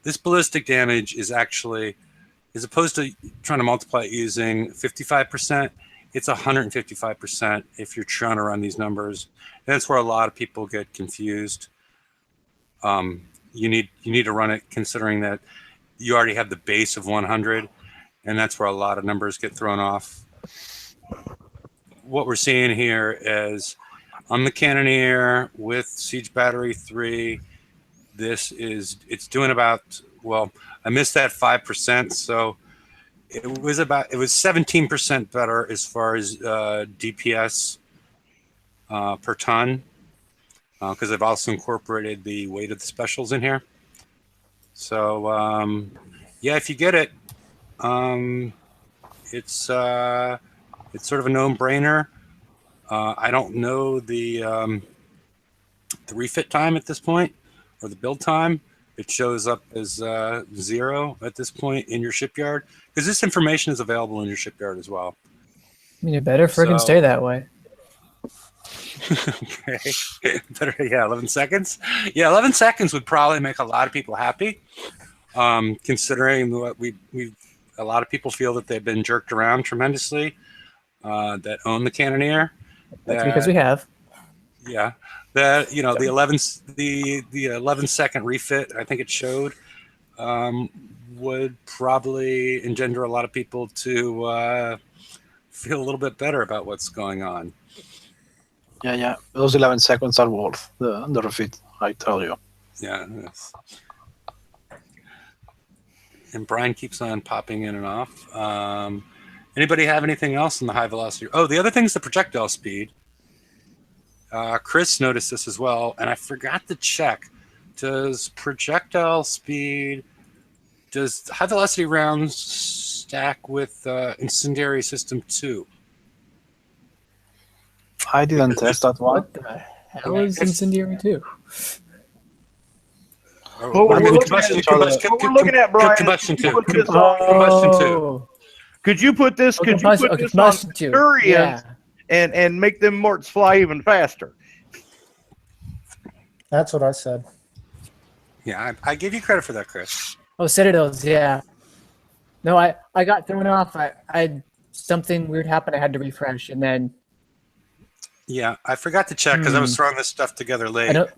This ballistic damage is actually, as opposed to trying to multiply it using 55%, it's 155% if you're trying to run these numbers. And that's where a lot of people get confused. You need to run it considering that you already have the base of 100, and that's where a lot of numbers get thrown off. What we're seeing here is on the Cannoneer with Siege Battery 3, it's doing about, well, I missed that 5%, so it was 17% better as far as DPS per ton, because I've also incorporated the weight of the specials in here. So yeah, if you get it, it's sort of a no-brainer. I don't know the refit time at this point, or the build time. It shows up as 0 at this point in your shipyard, because this information is available in your shipyard as well. I mean, it better friggin' stay that way. Okay. Better, yeah, 11 seconds. Yeah, 11 seconds would probably make a lot of people happy, considering what a lot of people feel that they've been jerked around tremendously, that own the Cannoneer. That's because we have. Yeah, that the 11-second refit, I think it showed, would probably engender a lot of people to feel a little bit better about what's going on. Yeah. Those 11 seconds are worth the refit, I tell you. Yeah. Yes. And Brian keeps on popping in and off. Anybody have anything else in the high velocity? Oh, the other thing is the projectile speed. Chris noticed this as well, and I forgot to check. Does projectile speed, does high velocity rounds stack with incendiary system 2? I didn't test that one. What the hell is incendiary 2? What we're looking at, Brian. Combustion 2. Combustion 2. Oh. Could you put this? Could you put this on combustion 2. Centurions Yeah. and make them morts fly even faster? That's what I said. Yeah, I give you credit for that, Chris. Oh, Citadels, yeah. No, I got thrown off. I something weird happened. I had to refresh, and then. Yeah, I forgot to check because I was throwing this stuff together late. If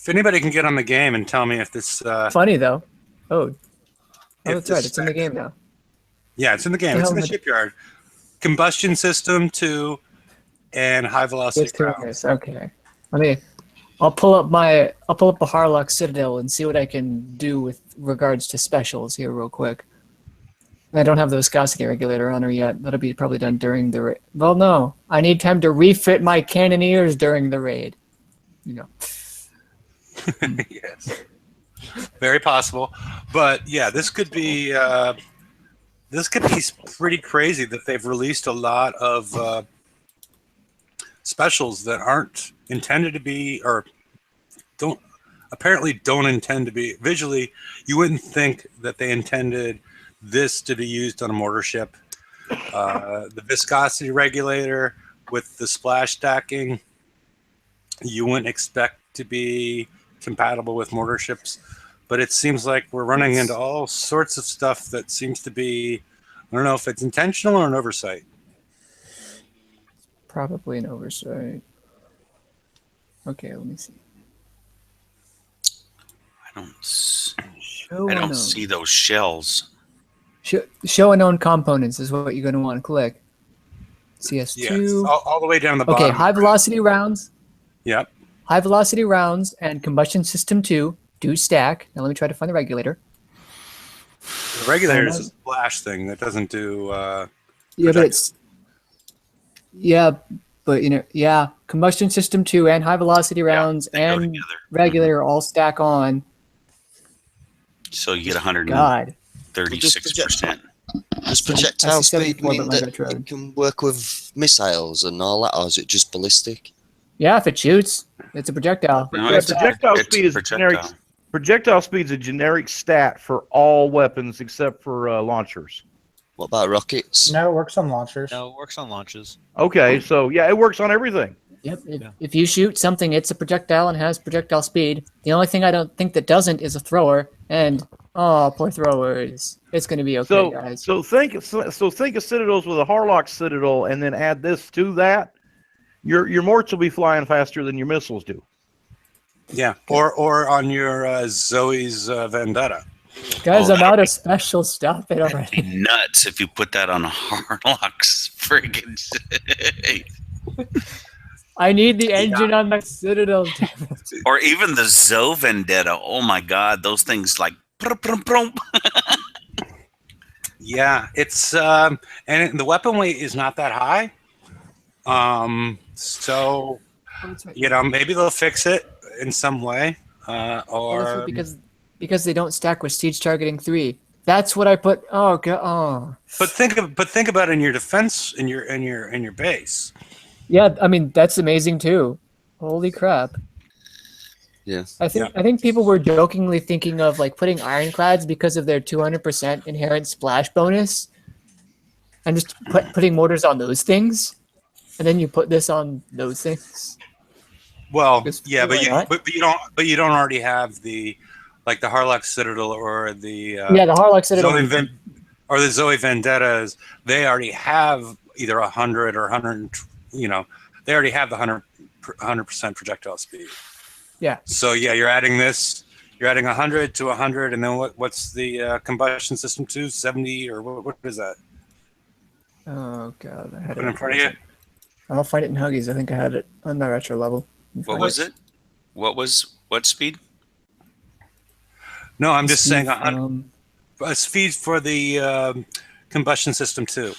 anybody can get on the game and tell me if this... funny, though. Oh, that's right. It's in the game now. Yeah, it's in the game. It's in the shipyard. Combustion system 2 and high velocity rounds. Okay. I'll pull up the Harlock Citadel and see what I can do with regards to specials here real quick. I don't have the viscosity regulator on her yet. That'll be probably done during the raid. Well, no. I need time to refit my cannoneers during the raid. Yes. Very possible. But yeah, this could be pretty crazy that they've released a lot of specials that aren't intended to be, or don't intend to be. Visually, you wouldn't think that they intended this to be used on a mortar ship. The viscosity regulator with the splash stacking, you wouldn't expect to be compatible with mortar ships, but it seems like we're running into all sorts of stuff that seems to be, I don't know if it's intentional or an oversight. Probably an oversight. Okay, let me see. I don't see those shells. Show unknown components is what you're going to want to click. CS2. Yes, all the way down the bottom. Okay, high velocity rounds. Yep. High velocity rounds and combustion system 2 do stack. Now let me try to find the regulator. The regulator is a splash thing that doesn't do. Combustion system 2 and high velocity rounds and regulator all stack on. So you get 136%. Does projectile speed mean that it can work with missiles and all that, or is it just ballistic? Yeah, if it shoots, it's a projectile. No, projectile speed is generic. Projectile speed is a generic stat for all weapons except for launchers. What about rockets? No, it works on launchers. No, it works on launches. Okay, so yeah, it works on everything. Yep. If you shoot something, it's a projectile and has projectile speed. The only thing I don't think that doesn't is a thrower, and Oh, poor throwers. It's gonna be okay, guys. So think of Citadels with a Harlock Citadel, and then add this to that. Your morts will be flying faster than your missiles do. Yeah, or on your Zoe's Vendetta. Guys, Oh, I'm out of special stuff. It That'd already. be nuts if you put that on a Harlock's friggin' I need the engine on my Citadel. Damn it. or even the Zoe Vendetta. Oh my God, those things like. Yeah, it's and the weapon weight is not that high. So maybe they'll fix it in some way, or because they don't stack with siege targeting 3. That's what I put. Oh god. Oh. But think about it in your defense in your base. Yeah, I mean that's amazing too. Holy crap. Yeah. I think people were jokingly thinking of like putting ironclads because of their 200% inherent splash bonus, and just putting mortars on those things, and then you put this on those things. Well, Just yeah, why not? but you don't already have the Harlock Citadel or the the Harlock Citadel or the Zoe Vendettas. They already have either 100 or 100. They already have the 100% projectile speed. Yeah. So yeah, you're adding this. You're adding 100 to 100, and then what's the combustion system to 70 or what is that? Oh god, I had Put it in front of you. I'll find it in Huggies. I think I had it on my retro level. What was it? What speed? No, I'm just saying Speed speed for the combustion system too.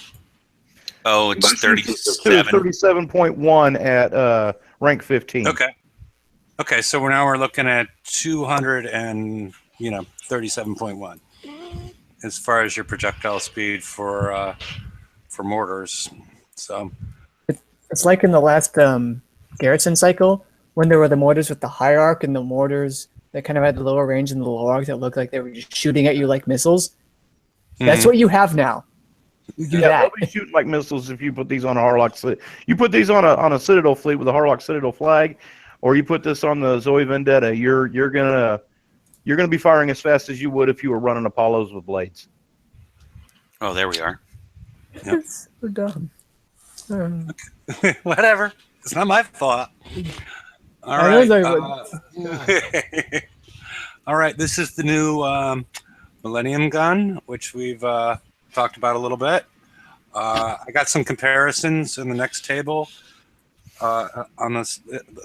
Oh, it's 37. 37.1 at rank 15. Okay, so we're looking at 237.1 as far as your projectile speed for mortars. So It's like in the last Garrison cycle when there were the mortars with the high arc and the mortars that kind of had the lower range and the low arc that looked like they were just shooting at you like missiles. That's what you have now. You do that. They'll be shooting like missiles if you put these on a Harlock. You put these on a Citadel fleet with a Harlock Citadel flag, or you put this on the Zoe Vendetta. You're gonna be firing as fast as you would if you were running Apollos with blades. Oh, there we are. Yep. It's so dumb. Whatever. It's not my fault. All I right. know All right. This is the new Millennium gun, which we've talked about a little bit. I got some comparisons in the next table. On a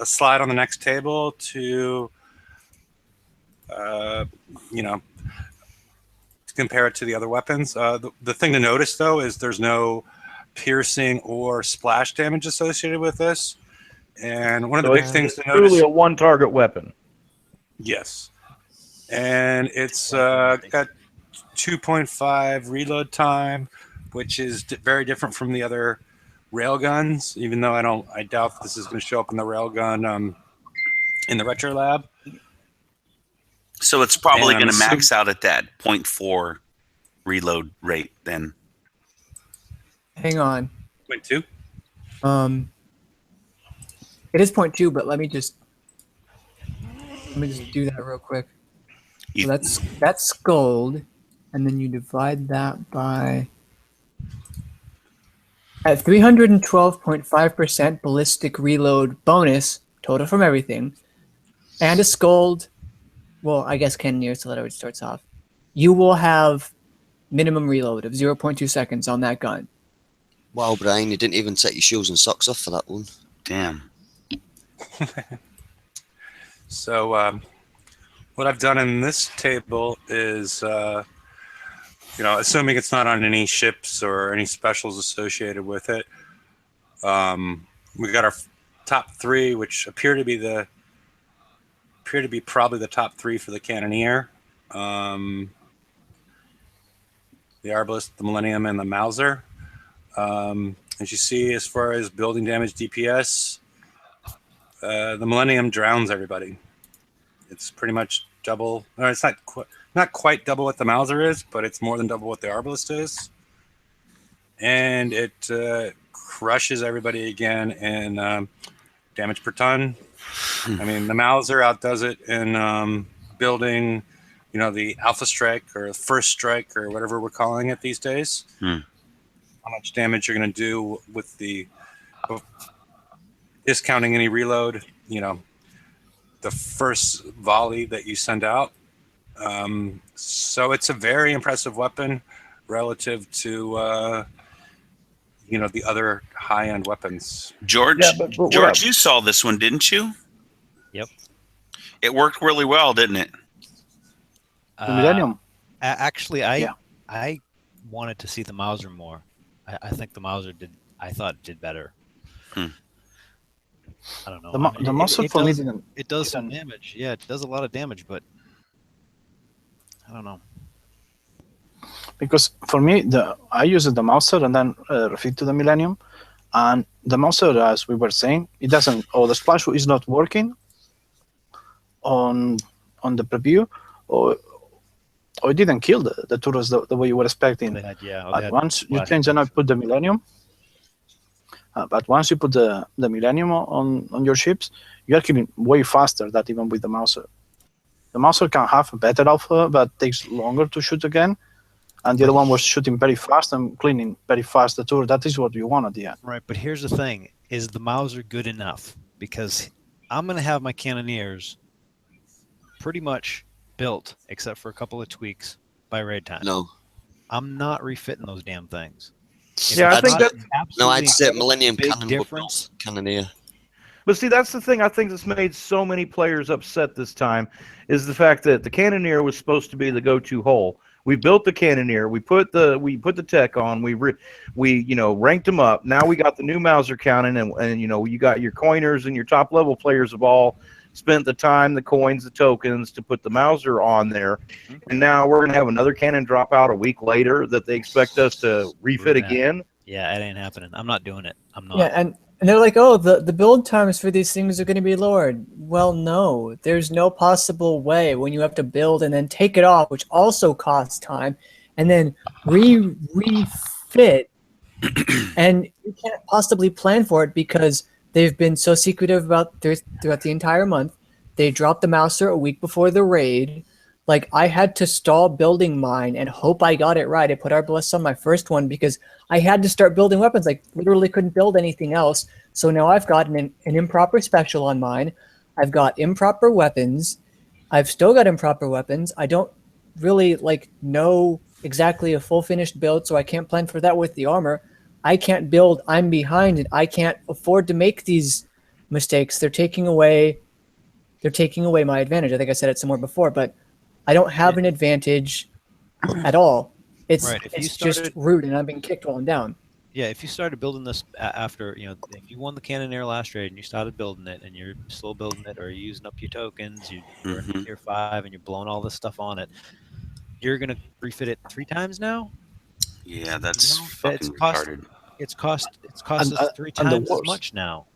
slide on the next table to compare it to the other weapons. The thing to notice though is there's no piercing or splash damage associated with this. And one of the big things to notice, truly a one-target weapon. Yes, and it's got 2.5 reload time, which is very different from the other railguns. Even though I doubt this is going to show up in the railgun in the retro lab. So it's probably going to max out at that 0.4 reload rate then. Hang on. 0.2. It is 0.2, but let me just do that real quick. So that's gold, and then you divide that by at 312.5% ballistic reload bonus total from everything, and a scold. Well, I guess cannoneer, so that already starts off. You will have minimum reload of 0.2 seconds on that gun. Wow, Brian, you didn't even take your shoes and socks off for that one. Damn. So what I've done in this table is, assuming it's not on any ships or any specials associated with it, we got our top 3, which appear to be probably the top 3 for the cannoneer, the Arbalest, the Millennium, and the Mauser. As you see, as far as building damage DPS, the Millennium drowns everybody. It's pretty much double. No, it's not quite double what the Mauser is, but it's more than double what the Arbalest is. And it crushes everybody again in damage per ton. I mean, the Mauser outdoes it in building, the Alpha Strike or First Strike or whatever we're calling it these days. How much damage you're going to do with the discounting any reload, the first volley that you send out. So it's a very impressive weapon relative to the other high-end weapons. George, Yeah, but George, you saw this one, didn't you? Yep. It worked really well, didn't it? The Millennium. Actually, I Yeah. wanted to see the Mauser more. I think the Mauser did better. I don't know. The Mauser for me didn't. It does some damage. Yeah, it does a lot of damage, but I don't know. Because for me, I used the Mauser and then refit to the Millennium, and the Mauser, as we were saying, it doesn't. Or the splash is not working on the preview, or it didn't kill the turrets the way you were expecting. But once you change and I put the Millennium, but once you put the Millennium on your ships, you are killing way faster than even with the Mauser. The Mauser can have a better alpha, but takes longer to shoot again. And the other one was shooting very fast and cleaning very fast the turret. That is what you want at the end. Right, but here's the thing. Is the Mauser good enough? Because I'm going to have my Cannoneers pretty much built, except for a couple of tweaks, by raid time. No. I'm not refitting those damn things. Yeah, I think that. No, I'd say Millennium big Cannon difference. Cannoneer. But see, that's the thing I think that's made so many players upset this time is the fact that the Cannoneer was supposed to be the go-to hull. We built the Cannoneer. We put the tech on. We ranked them up. Now we got the new Mauser cannon, and you got your coiners and your top level players have all spent the time, the coins, the tokens to put the Mauser on there. And now we're gonna have another cannon drop out a week later that they expect us to refit again. Yeah, it ain't happening. I'm not doing it. I'm not. Yeah, and they're like, oh, the build times for these things are going to be lowered. Well, no, there's no possible way when you have to build and then take it off, which also costs time, and then refit, and you can't possibly plan for it because they've been so secretive about throughout the entire month. They dropped the Mauser a week before the raid. Like, I had to stall building mine and hope I got it right. I put Arbalest on my first one because I had to start building weapons. Like, literally couldn't build anything else. So now I've got an improper special on mine. I've got improper weapons. I've still got improper weapons. I don't really, know exactly a full finished build, so I can't plan for that with the armor. I can't build. I'm behind, and I can't afford to make these mistakes. They're taking away my advantage. I think I said it somewhere before, but I don't have an advantage at all. It's just rude, and I'm being kicked while I'm down. Yeah, if you started building this after, if you won the Cannoneer last raid and you started building it and you're slow building it or you're using up your tokens, you're in tier 5 and you're blowing all this stuff on it, you're going to refit it 3 times now? Yeah, that's fucking retarded. It's cost us 3 times as much now.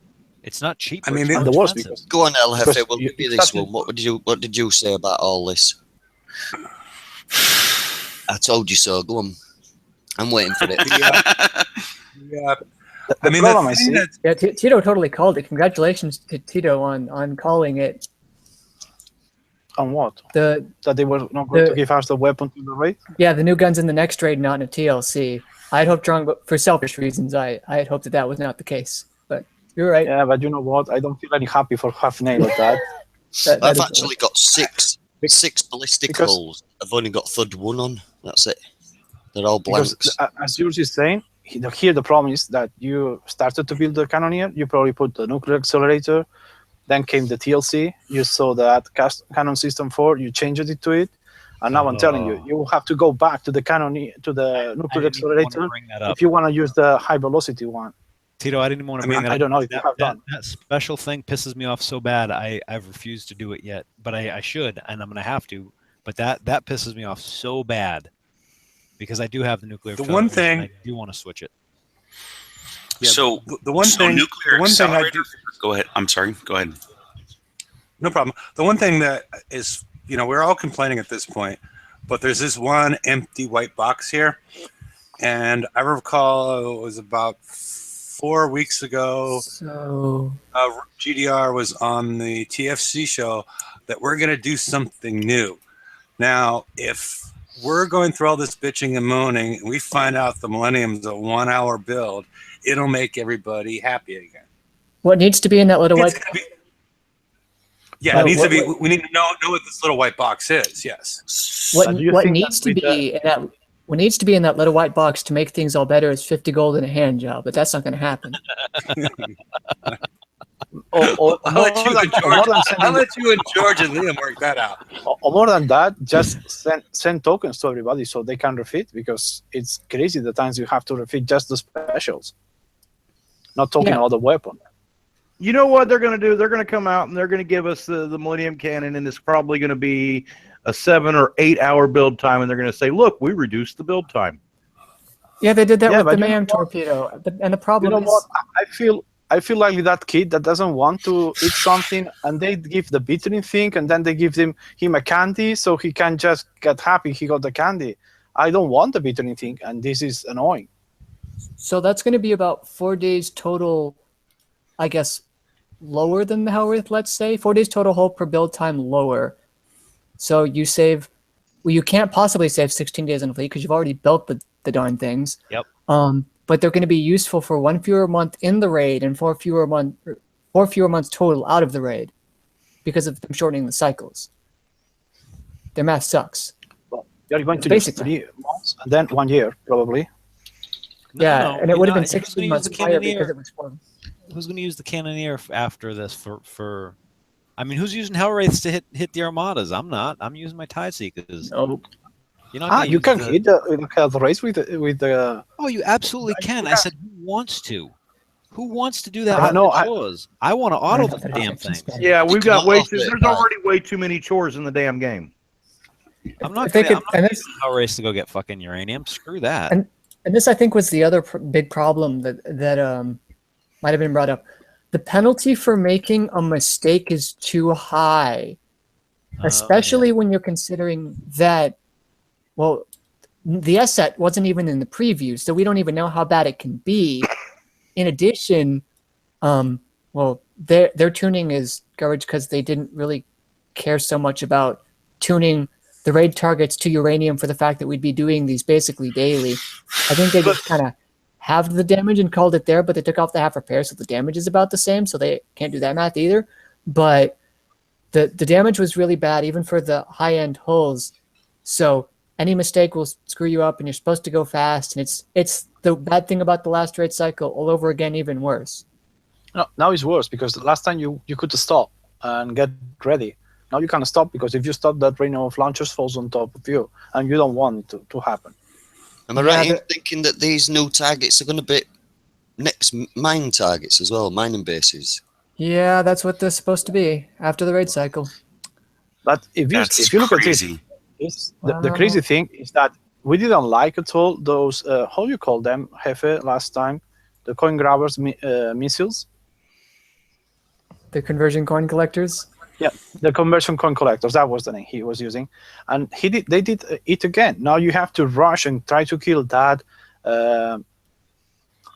It's not cheap. I mean, the worst because Go on, El Jefe. We'll give you this one. What did you say about all this? I told you so. Go on. I'm waiting for it. Yeah. The problem I see. Yeah, Tito totally called it. Congratulations to Tito on calling it. On what? That they were not going to give us the weapon to the raid? Yeah, the new guns in the next raid, not in a TLC. I had hoped wrong, but for selfish reasons, I had hoped that was not the case. But you're right. Yeah, but you know what? I don't feel any happy for half nailed of that. I've actually got six ballistic hulls. I've only got third 1 on. That's it. They're all blanks. As Jules is saying, here the problem is that you started to build the Cannoneer. You probably put the nuclear accelerator. Then came the TLC. You saw that Cannon System 4. You changed it to it. And now I'm telling you, you have to go back to the Cannoneer, to the nuclear accelerator if you want to use the high velocity one. Tito, I didn't want to bring that up. I don't know if you have done. That special thing pisses me off so bad. I've refused to do it yet, but I should, and I'm going to have to. But that pisses me off so bad because I do have the nuclear. The one thing I do want to switch it. Yeah, so the one thing, nuclear the one thing I accelerator. Go ahead. I'm sorry. Go ahead. No problem. The one thing that is, we're all complaining at this point, but there's this one empty white box here, and I recall it was about 4 weeks ago. So GDR was on the TFC show that we're going to do something new. Now, if we're going through all this bitching and moaning, and we find out the Millennium's a 1 hour build, it'll make everybody happy again. What needs to be in that little white? Yeah, it needs to be. We need to know what this little white box is. Yes. What needs to be in that? What needs to be in that little white box to make things all better is 50 gold and a hand job, but that's not going to happen. I'll let you and George and Liam work that out. Or more than that, just send tokens to everybody so they can refit, because it's crazy the times you have to refit just the specials. Not talking about the weapon. You know what they're going to do? They're going to come out and they're going to give us the Millennium Cannon, and it's probably going to be a 7 or 8 hour build time, and they're going to say, look, we reduced the build time. Yeah, they did that with the Mayhem torpedo. And the problem is... what? I feel like that kid that doesn't want to eat something, and they give the bittering thing, and then they give him a candy so he can just get happy he got the candy. I don't want the bittering thing, and this is annoying. So that's going to be about 4 days total, I guess, lower than the Hellwraith, let's say. 4 days total hold per build time lower. So you save... Well, you can't possibly save 16 days on a fleet because you've already built the darn things. Yep. But they're going to be useful for 1 fewer month in the raid and 4 fewer months total out of the raid because of them shortening the cycles. Their math sucks. Well, you're going to use 3 months and then 1 year, probably. And it would have been 16 months prior because it was 4. Who's going to use the Cannoneer after this for I mean, who's using Hellwraiths to hit the Armadas? I'm not. I'm using my Tide Seekers. Nope. You can hit the Hellwraith with the... Oh, you absolutely can. I said, who wants to? Who wants to do that? I know. I want to auto the damn things. Yeah, we've got there's already way too many chores in the damn game. I'm not going to Hellwraiths to go get fucking uranium. Screw that. And this, I think, was the other big problem that might have been brought up. The penalty for making a mistake is too high, especially when you're considering that, well, the S-set wasn't even in the preview, so we don't even know how bad it can be. In addition, well, their tuning is garbage because they didn't really care so much about tuning the raid targets to uranium for the fact that we'd be doing these basically daily. I think they just kind of halved the damage and called it there, but they took off the half repair, so the damage is about the same, so they can't do that math either. But the damage was really bad, even for the high-end hulls. So any mistake will screw you up, and you're supposed to go fast, and it's the bad thing about the last raid cycle all over again, even worse. No, now it's worse, because the last time you could stop and get ready. Now you can't stop, because if you stop, that rain of launchers falls on top of you, and you don't want it to happen. Am I right in thinking that these new targets are going to be next mine targets as well, mining bases? Yeah, that's what they're supposed to be after the raid cycle. But if you look at it, the crazy thing is that we didn't like at all those, how you call them, Jefe, last time, the coin grabbers missiles. The conversion coin collectors? Yeah, the conversion coin collectors, that was the name he was using. And they did it again. Now you have to rush and try to kill that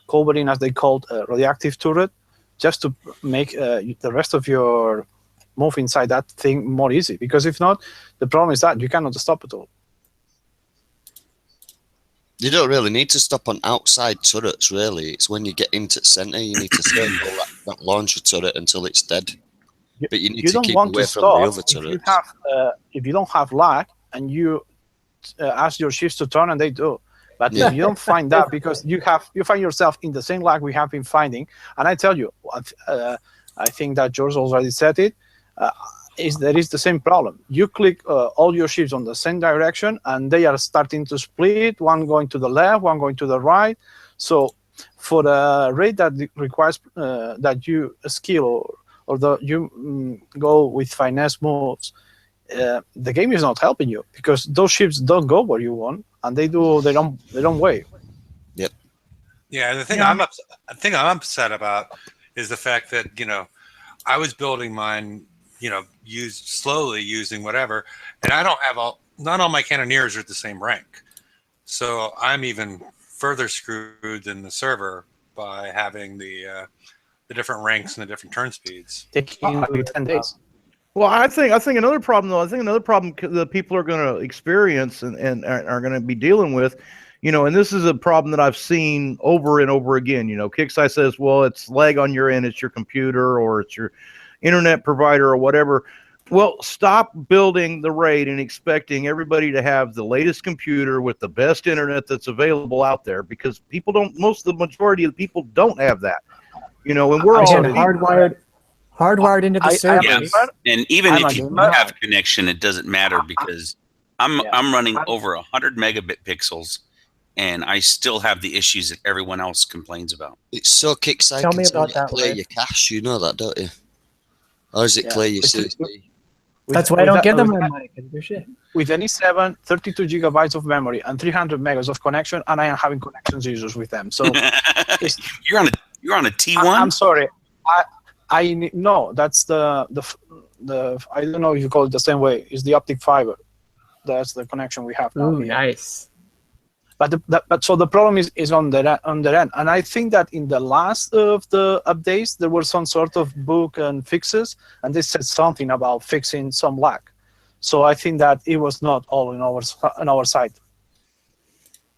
covering, as they called, radioactive turret, just to make the rest of your move inside that thing more easy. Because if not, the problem is that you cannot stop at all. You don't really need to stop on outside turrets, really. It's when you get into center, you need to circle that launcher turret until it's dead. But you need to keep away from the other turrets. If you don't have lag and you ask your ships to turn, and they do. But if you don't find that, because you find yourself in the same lag we have been finding, and I tell you, I think that George already said it, there is the same problem. You click all your ships on the same direction, and they are starting to split, one going to the left, one going to the right. So for a raid that requires that you skill or you go with finesse moves, the game is not helping you, because those ships don't go where you want, and they do their own way. Yep. Yeah, the thing I'm upset about is the fact that I was building mine, slowly using whatever, and I don't have not all my cannoneers are at the same rank, so I'm even further screwed than the server by having the different ranks and the different turn speeds. Taking 10 days. Well, I think another problem though. I think another problem that people are going to experience and are going to be dealing with, and this is a problem that I've seen over and over again. Kixeye says, well, it's lag on your end, it's your computer or it's your internet provider or whatever. Well, stop building the RAID and expecting everybody to have the latest computer with the best internet that's available out there, because people don't. The majority of the people don't have that. And we're all hardwired into the server. Yes. And even if you do have connection, it doesn't matter, because I'm running over 100 megabit pixels, and I still have the issues that everyone else complains about. It's so Kixeye. Tell me about that. Clear your cache, you know that, don't you? Or is it clear your CSP? That's why I don't give them my money, because they're shit. With any 32 gigabytes of memory and 300 megas of connection, and I am having connections issues with them. So you're on a T1. I'm sorry. I no, that's the I don't know if you call it the same way. It's the optic fiber. That's the connection we have now. Ooh, nice. But so the problem is on the end, and I think that in the last of the updates there were some sort of bug and fixes, and they said something about fixing some lag. So I think that it was not all on our side.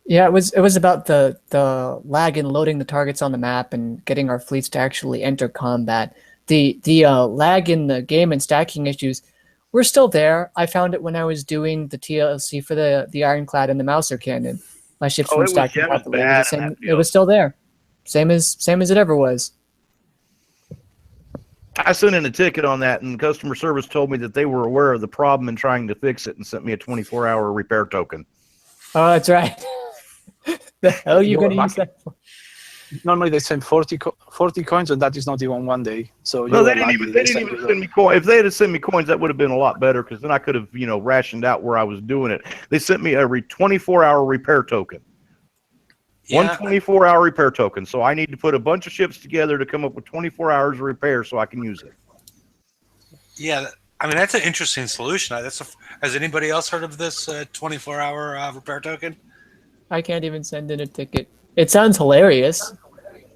Yeah, it was about the lag in loading the targets on the map and getting our fleets to actually enter combat. The lag in the game and stacking issues were still there. I found it when I was doing the TLC for the Ironclad and the Mouser cannon. My ships weren't stacking properly. It was still there, same as it ever was. I sent in a ticket on that, and customer service told me that they were aware of the problem and trying to fix it, and sent me a 24-hour repair token. Oh, that's right. The hell are you going to use that for? Normally they send 40 coins, and that is not even 1 day. So no, they didn't even send me coins. If they had sent me coins, that would have been a lot better, because then I could have rationed out where I was doing it. They sent me a 24-hour repair token. Yeah. One 24-hour repair token. So I need to put a bunch of ships together to come up with 24 hours of repair so I can use it. Yeah, I mean, that's an interesting solution. Has anybody else heard of this 24-hour repair token? I can't even send in a ticket. It sounds hilarious.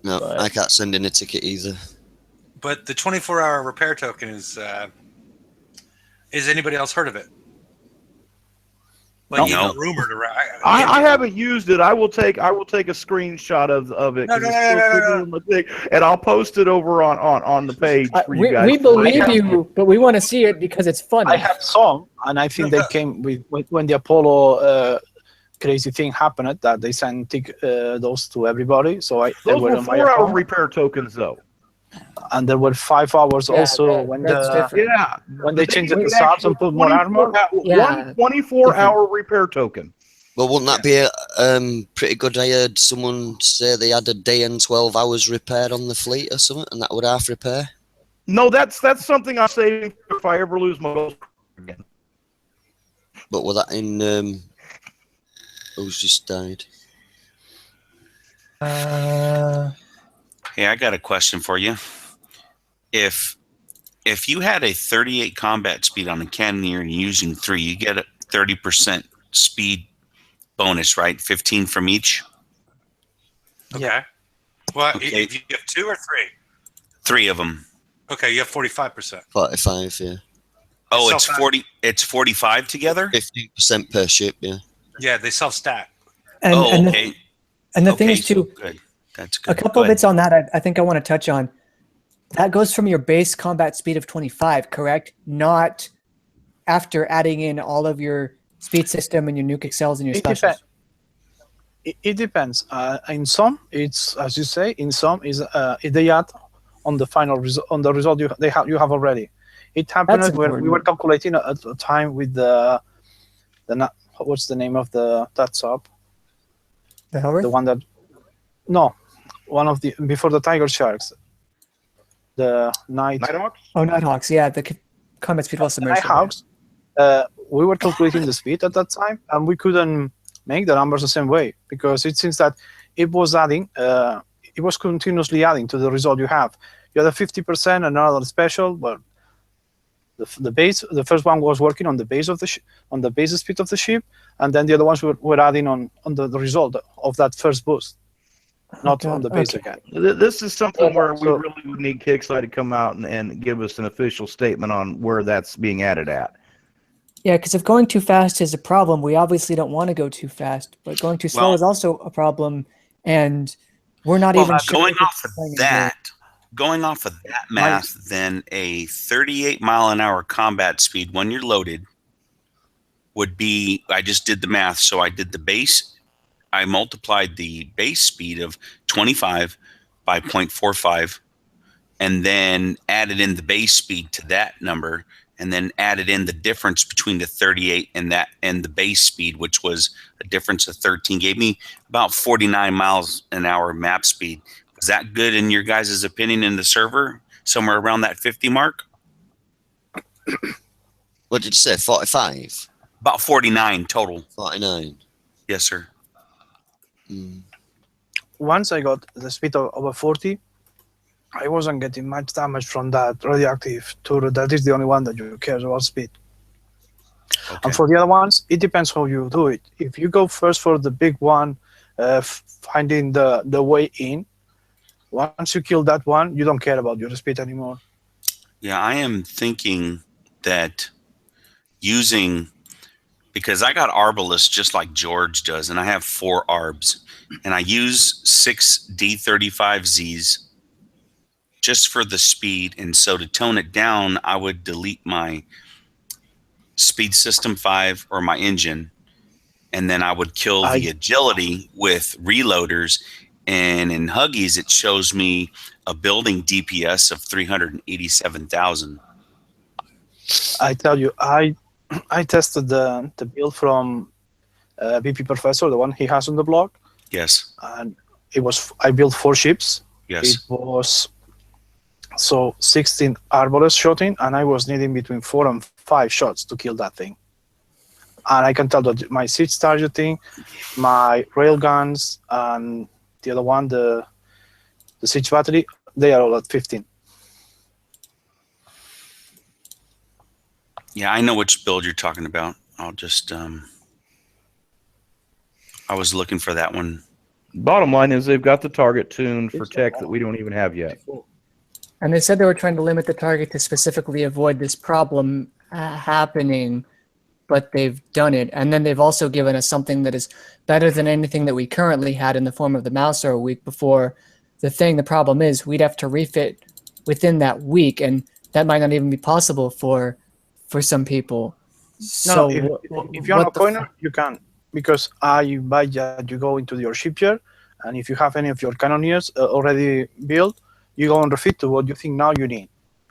No, I can't send in a ticket either. But the 24-hour repair token is anybody else heard of it? Like, no. Rumored around. I haven't used it. I will take a screenshot of it. No. And I'll post it over on the page for you guys. We believe you, but we want to see it because it's funny. I have some, and I think they came with when the Apollo crazy thing happened, that they sent those to everybody. So those were 4-hour repair tokens, though. And there were 5 hours also when they changed the subs and put more armor. One 24-hour repair token. Well, wouldn't that be pretty good? I heard someone say they had a day and 12 hours repair on the fleet or something, and that would half repair. No, that's something I'm saving if I ever lose my goals again. But was that in who's just died? Hey, I got a question for you. If you had a 38 combat speed on a cannoneer and you're using 3, you get a 30% speed bonus, right? 15 from each. Okay. Well, if you have 2 or 3? 3 of them. Okay, you have 45%. 45, yeah. Oh, it's 40. It's 45 together. 15% per ship, yeah. Yeah, they self-stack. Okay. And the thing is, too, good. That's good. A couple bits on that I think I want to touch on. That goes from your base combat speed of 25, correct? Not after adding in all of your speed system and your nuke excels and your specials. It depends. In some, it's as you say. In some, if they add on the final result, on the result you have already. It happened when we were calculating at the time with the what's the name of that sub? The Hellrath? The one that one of the before the Tiger Sharks. The Nighthawks? Oh, Nighthawks, yeah, the combat speed was submerged. Nighthawks. We were calculating the speed at that time, and we couldn't make the numbers the same way because it seems that it was adding, it was continuously adding to the result you have. You had a 50% another special, but the first one was working on the base of on the base speed of the ship, and then the other ones were adding on the result of that first boost. not on the base Okay. again. This is something where we So- really would need Kickstarter to come out and give us an official statement on where that's being added at. Yeah, because if going too fast is a problem, we obviously don't want to go too fast. But going too slow Well- is also a problem, and we're not even sure going if off it's of playing that math, then a 38-mile-an-hour combat speed when you're loaded would be. I just did the math, so I did the base. I multiplied the base speed of 25 by 0.45, and then added in the base speed to that number, and then added in the difference between the 38 and the base speed, which was a difference of 13, gave me about 49 miles an hour map speed. Was that good in your guys' opinion in the server? Somewhere around that 50 mark? What did you say? 45? About 49 total. 49? Yes, sir. Once I got the speed of over 40, I wasn't getting much damage from that radioactive turret. That is the only one that you care about speed. Okay. And for the other ones, it depends how you do it. If you go first for the big one, finding the way in, once you kill that one, you don't care about your speed anymore. Yeah, I am thinking that using, because I got Arbalest just like George does, and I have 4 Arbs, and I use 6 D35Zs just for the speed. And so to tone it down, I would delete my speed system 5 or my engine, and then I would kill the agility with reloaders. And in Huggies, it shows me a building DPS of 387,000. I tell you, I tested the build from BP Professor, the one he has on the blog, Yes. and I built 4 ships. Yes. It was 16 arbalest shooting, and I was needing between 4 and 5 shots to kill that thing. And I can tell that my siege targeting, my rail guns, and the other one, the siege battery, they are all at 15. Yeah, I know which build you're talking about. I'll just I was looking for that one. Bottom line is they've got the target tuned for tech that we don't even have yet. And they said they were trying to limit the target to specifically avoid this problem happening, but they've done it. And then they've also given us something that is better than anything that we currently had in the form of the Mouser a week before. The problem is we'd have to refit within that week, and that might not even be possible for some people. So if you're on a corner, you can, because you go into your shipyard, and if you have any of your cannoneers already built, you go and refit to what you think now you need,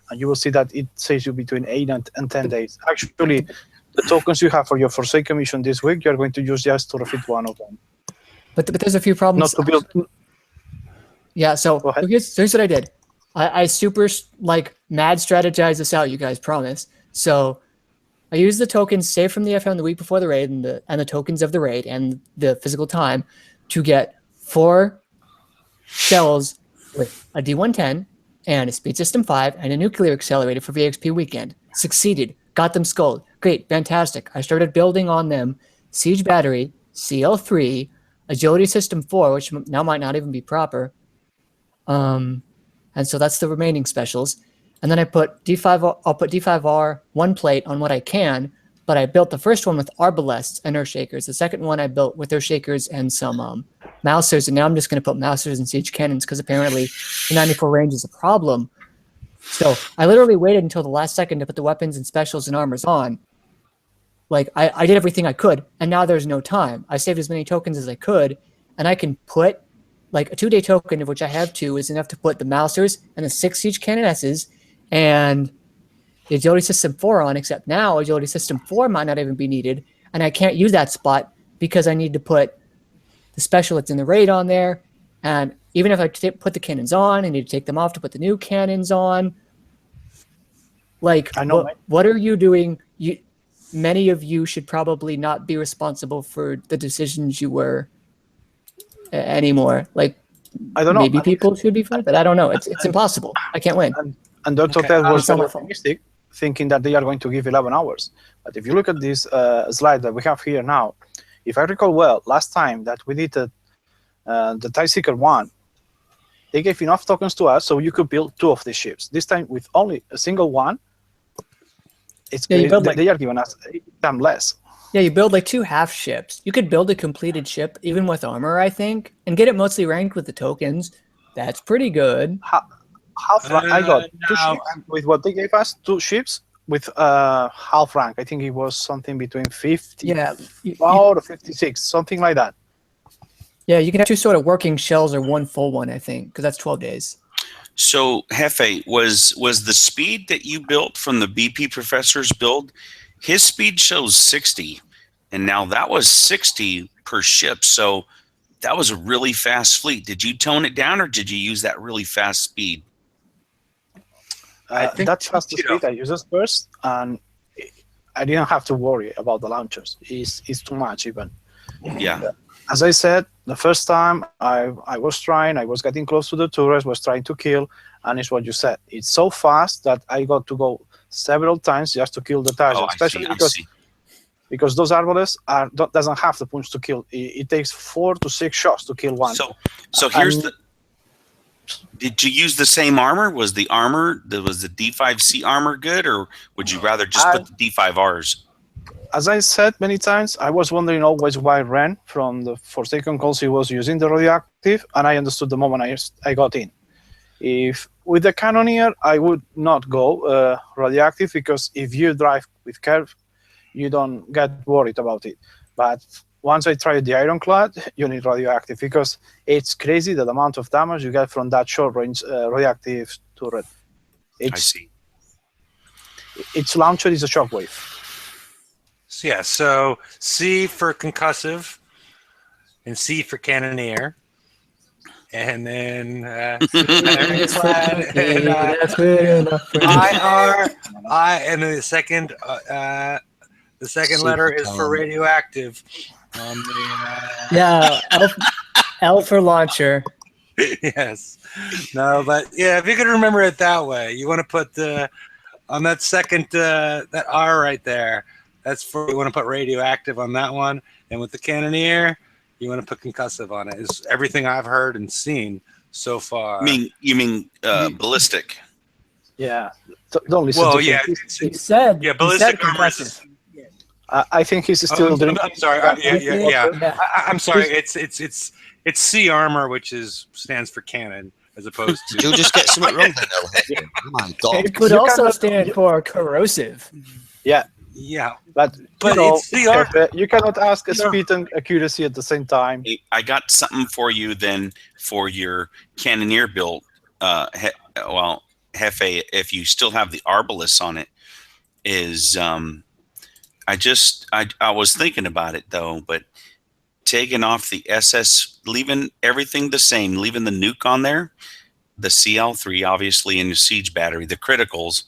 and you will see that it saves you between 8 and 10 days. Actually, the tokens you have for your Forsaken mission this week, you're going to use just to refit one of them. But there's a few problems. Not to build. Yeah, so here's what I did. I super mad strategize this out, you guys, promise. So I used the tokens saved from the FM the week before the raid and the tokens of the raid and the physical time to get 4 shells with a D110 and a speed system 5 and a nuclear accelerator for VXP weekend. Succeeded. Got them skulled. Great. Fantastic. I started building on them. Siege battery, CL3, agility system 4, which now might not even be proper. And so that's the remaining specials. And then I'll put D5R 1 plate on what I can, but I built the first one with arbalests and earth shakers. The second one I built with earth shakers and some mousers, and now I'm just going to put mousers and siege cannons because apparently the 94 range is a problem. So I literally waited until the last second to put the weapons and specials and armors on. I did everything I could, and now there's no time. I saved as many tokens as I could, and I can put a 2-day token, of which I have 2, is enough to put the mousers and the 6 siege cannonesses and the agility system 4 on, except now agility system 4 might not even be needed, and I can't use that spot because I need to put the special that's in the raid on there, and even if I put the cannons on, I need to take them off to put the new cannons on. I know, what are you doing? Many of you should probably not be responsible for the decisions you were anymore. I don't know. Maybe people should be fine, but I don't know. It's impossible. I can't win. And Dr. Ted was very optimistic, thinking that they are going to give 11 hours. But if you look at this slide that we have here now, if I recall well, last time that we did the TIE Seeker 1, they gave enough tokens to us so you could build 2 of these ships. This time with only a single one, it's Yeah, you build, they are giving us 8 times less. Yeah, you build like 2 half ships. You could build a completed ship even with armor, I think, and get it mostly ranked with the tokens. That's pretty good. Half rank, I got 2 no. ships with what they gave us, 2 ships with half rank. I think it was something between 50 Yeah, or 56, something like that. yeah, you can have 2 sort of working shells or 1 full one, I think, because that's 12 days. So, Jefe, was the speed that you built from the BP professor's build, his speed shows 60, and now that was 60 per ship. So that was a really fast fleet. Did you tone it down, or did you use that really fast speed? I think, that's fast speed I used first, and I didn't have to worry about the launchers. It's too much even. Yeah. As I said, the first time I was trying, I was getting close to the turrets, was trying to kill, and it's what you said. It's so fast that I got to go several times just to kill the target, especially because those arbalests doesn't have the punch to kill. It takes 4 to 6 shots to kill one. So here's did you use the same armor? Was the D5C armor good, or would you rather just put the D5Rs? As I said many times, I was wondering always why Ren from the Forsaken Calls he was using the radioactive, and I understood the moment I got in. If with the Cannoneer, I would not go radioactive, because if you drive with curve, you don't get worried about it. But once I tried the Ironclad, you need radioactive, because it's crazy the amount of damage you get from that short range radioactive turret. I see. Its launcher is a shockwave. So, yeah, so C for concussive and C for cannoneer. And then Ironclad and I, and then the second letter is for radioactive. Yeah, L for launcher. Yes. No, but yeah, if you can remember it that way, you want to put on that second that R right there. That's for you want to put radioactive on that one, and with the cannoneer, you want to put concussive on it. Is everything I've heard and seen so far. You mean ballistic? Yeah. Don't listen to him. He said ballistic armor is. I think he's still doing. I'm sorry. Yeah. I'm sorry. It's C armor, which stands for cannon, as opposed to. Did you just get something wrong there? Oh my God. It could also stand for corrosive. Yeah. Yeah, but it's the art. You cannot ask a speed and accuracy at the same time. I got something for you then for your cannoneer build. Jefe, if you still have the arbalists on it, is I was thinking about it though, but taking off the SS, leaving everything the same, leaving the nuke on there, the CL3 obviously in your siege battery, the criticals,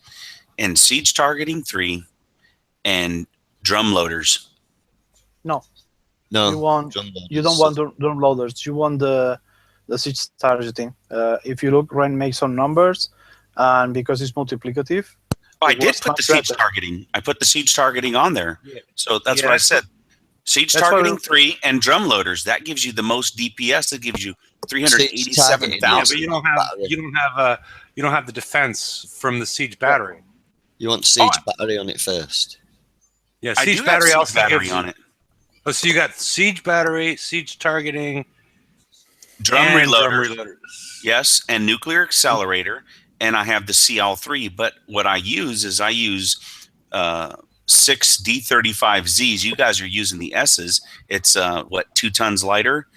and siege targeting 3. And drum loaders. No. You don't want drum loaders. You want the siege targeting. If you look, Ren makes some numbers, and because it's multiplicative. I did put the siege targeting. I put the siege targeting on there. Yeah. So that's what I said. Siege targeting 3 and drum loaders. That gives you the most DPS. That gives you 387,000. Yeah, but you don't have the defense from the siege battery. You want siege battery on it first. Yeah, siege battery also battery on it. Oh, so you got siege battery, siege targeting, drum reloaders. Yes, and nuclear accelerator, and I have the CL3. But what I use is 6 D35Zs. You guys are using the S's. It's 2 tons lighter,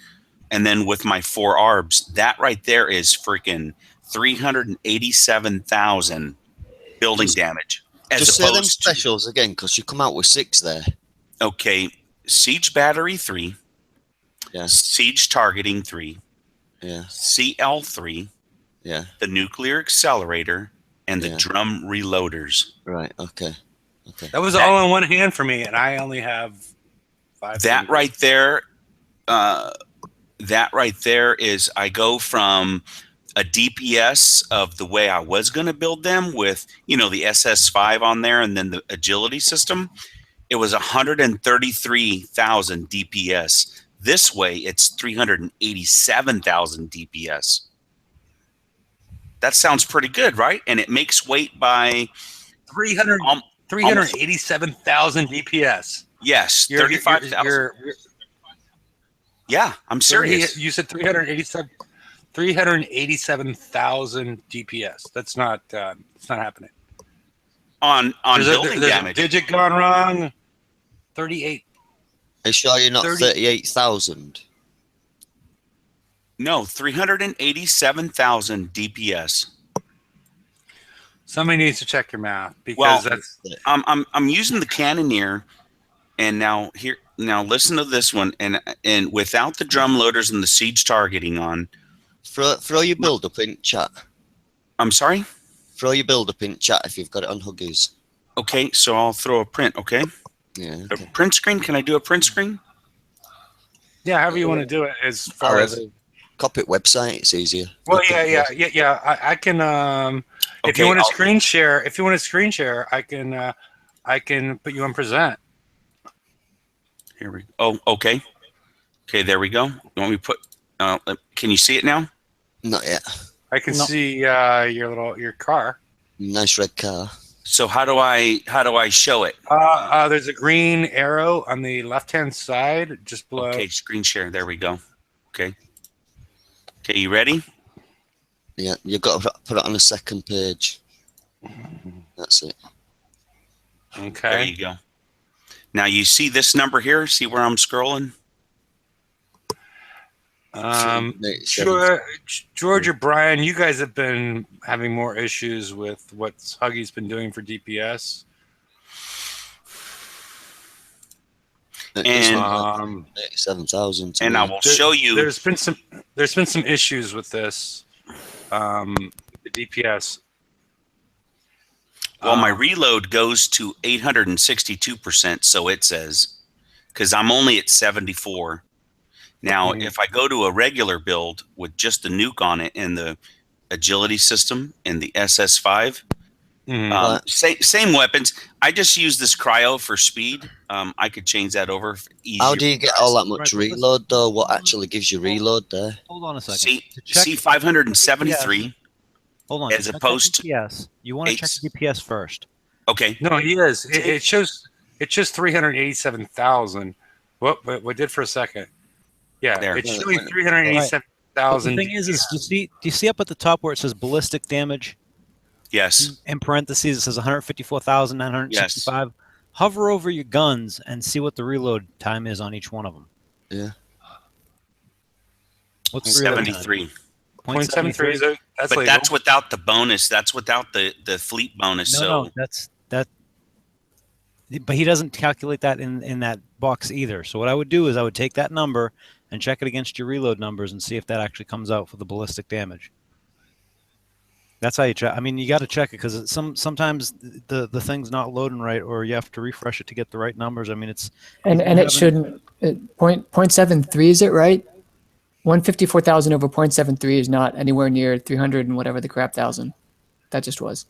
and then with my 4 ARBs, that right there is freaking 387,000 building damage. Just say them specials again, because you come out with 6 there. Okay, siege battery 3. Yeah. Siege targeting 3. Yeah. CL3. Yeah. The nuclear accelerator and the drum reloaders. Right. Okay. That was all in one hand for me, and I only have 5. That right there. That right there is I go from a DPS of the way I was going to build them with, the SS5 on there and then the agility system. It was 133,000 DPS. This way, it's 387,000 DPS. That sounds pretty good, right? And it makes weight by 387,000 DPS. Yes, 35,000. Yeah, I'm serious. You said 387,000 DPS. That's not it's not happening. On building there's damage. a digit gone wrong. 38. Are you sure you're not 38,000? No, 387,000 DPS. Somebody needs to check your math because that's. I'm using the Cannoneer, and now listen to this one, and without the drum loaders and the siege targeting on. Throw your build up in chat. I'm sorry. Throw your build up in chat if you've got it on Huggies. Okay, so I'll throw a print. Okay. Yeah. Okay. A print screen. Can I do a print screen? Yeah, however you want to do it. As far as copy website, it's easier. Well, yeah. I can. If you want to screen share, I can put you on present. Here we go. Oh, okay. Okay, there we go. You want me to put? Can you see it now? Not yet. I can see your car. Nice red car. So how do I show it? There's a green arrow on the left-hand side, just below. Okay, screen share. There we go. Okay. Okay, you ready? Yeah, you've got to put it on the second page. That's it. Okay. There you go. Now you see this number here? See where I'm scrolling? George or Brian, you guys have been having more issues with what Huggy's been doing for DPS. And 87,000. And I will show you. There's been some issues with this, the DPS. Well, my reload goes to 862%, so it says, because I'm only at 74. Now, if I go to a regular build with just the nuke on it and the agility system and the SS5, same weapons. I just use this cryo for speed. I could change that over. How do you get all that much reload, though? What actually gives you reload there? Hold on a second. See 573. Hold on. As opposed to DPS. You want to check DPS first. Okay. No, he is. It shows 387,000. What did for a second? Yeah, there. It's showing 387,000. The thing is do you see up at the top where it says ballistic damage? Yes. In parentheses, it says 154,965. Yes. Hover over your guns and see what the reload time is on each one of them. Yeah. What's 73? 0.73. But legal. That's without the bonus. That's without the fleet bonus. No, that's that. But he doesn't calculate that in that box either. So what I would do is I would take that number and check it against your reload numbers and see if that actually comes out for the ballistic damage. That's how you check. I mean, you got to check it because sometimes the thing's not loading right, or you have to refresh it to get the right numbers. I mean, it's and it shouldn't. 0.73 is it right? 154,000 over 0.73 is not anywhere near 300 and whatever the crap thousand. That just was.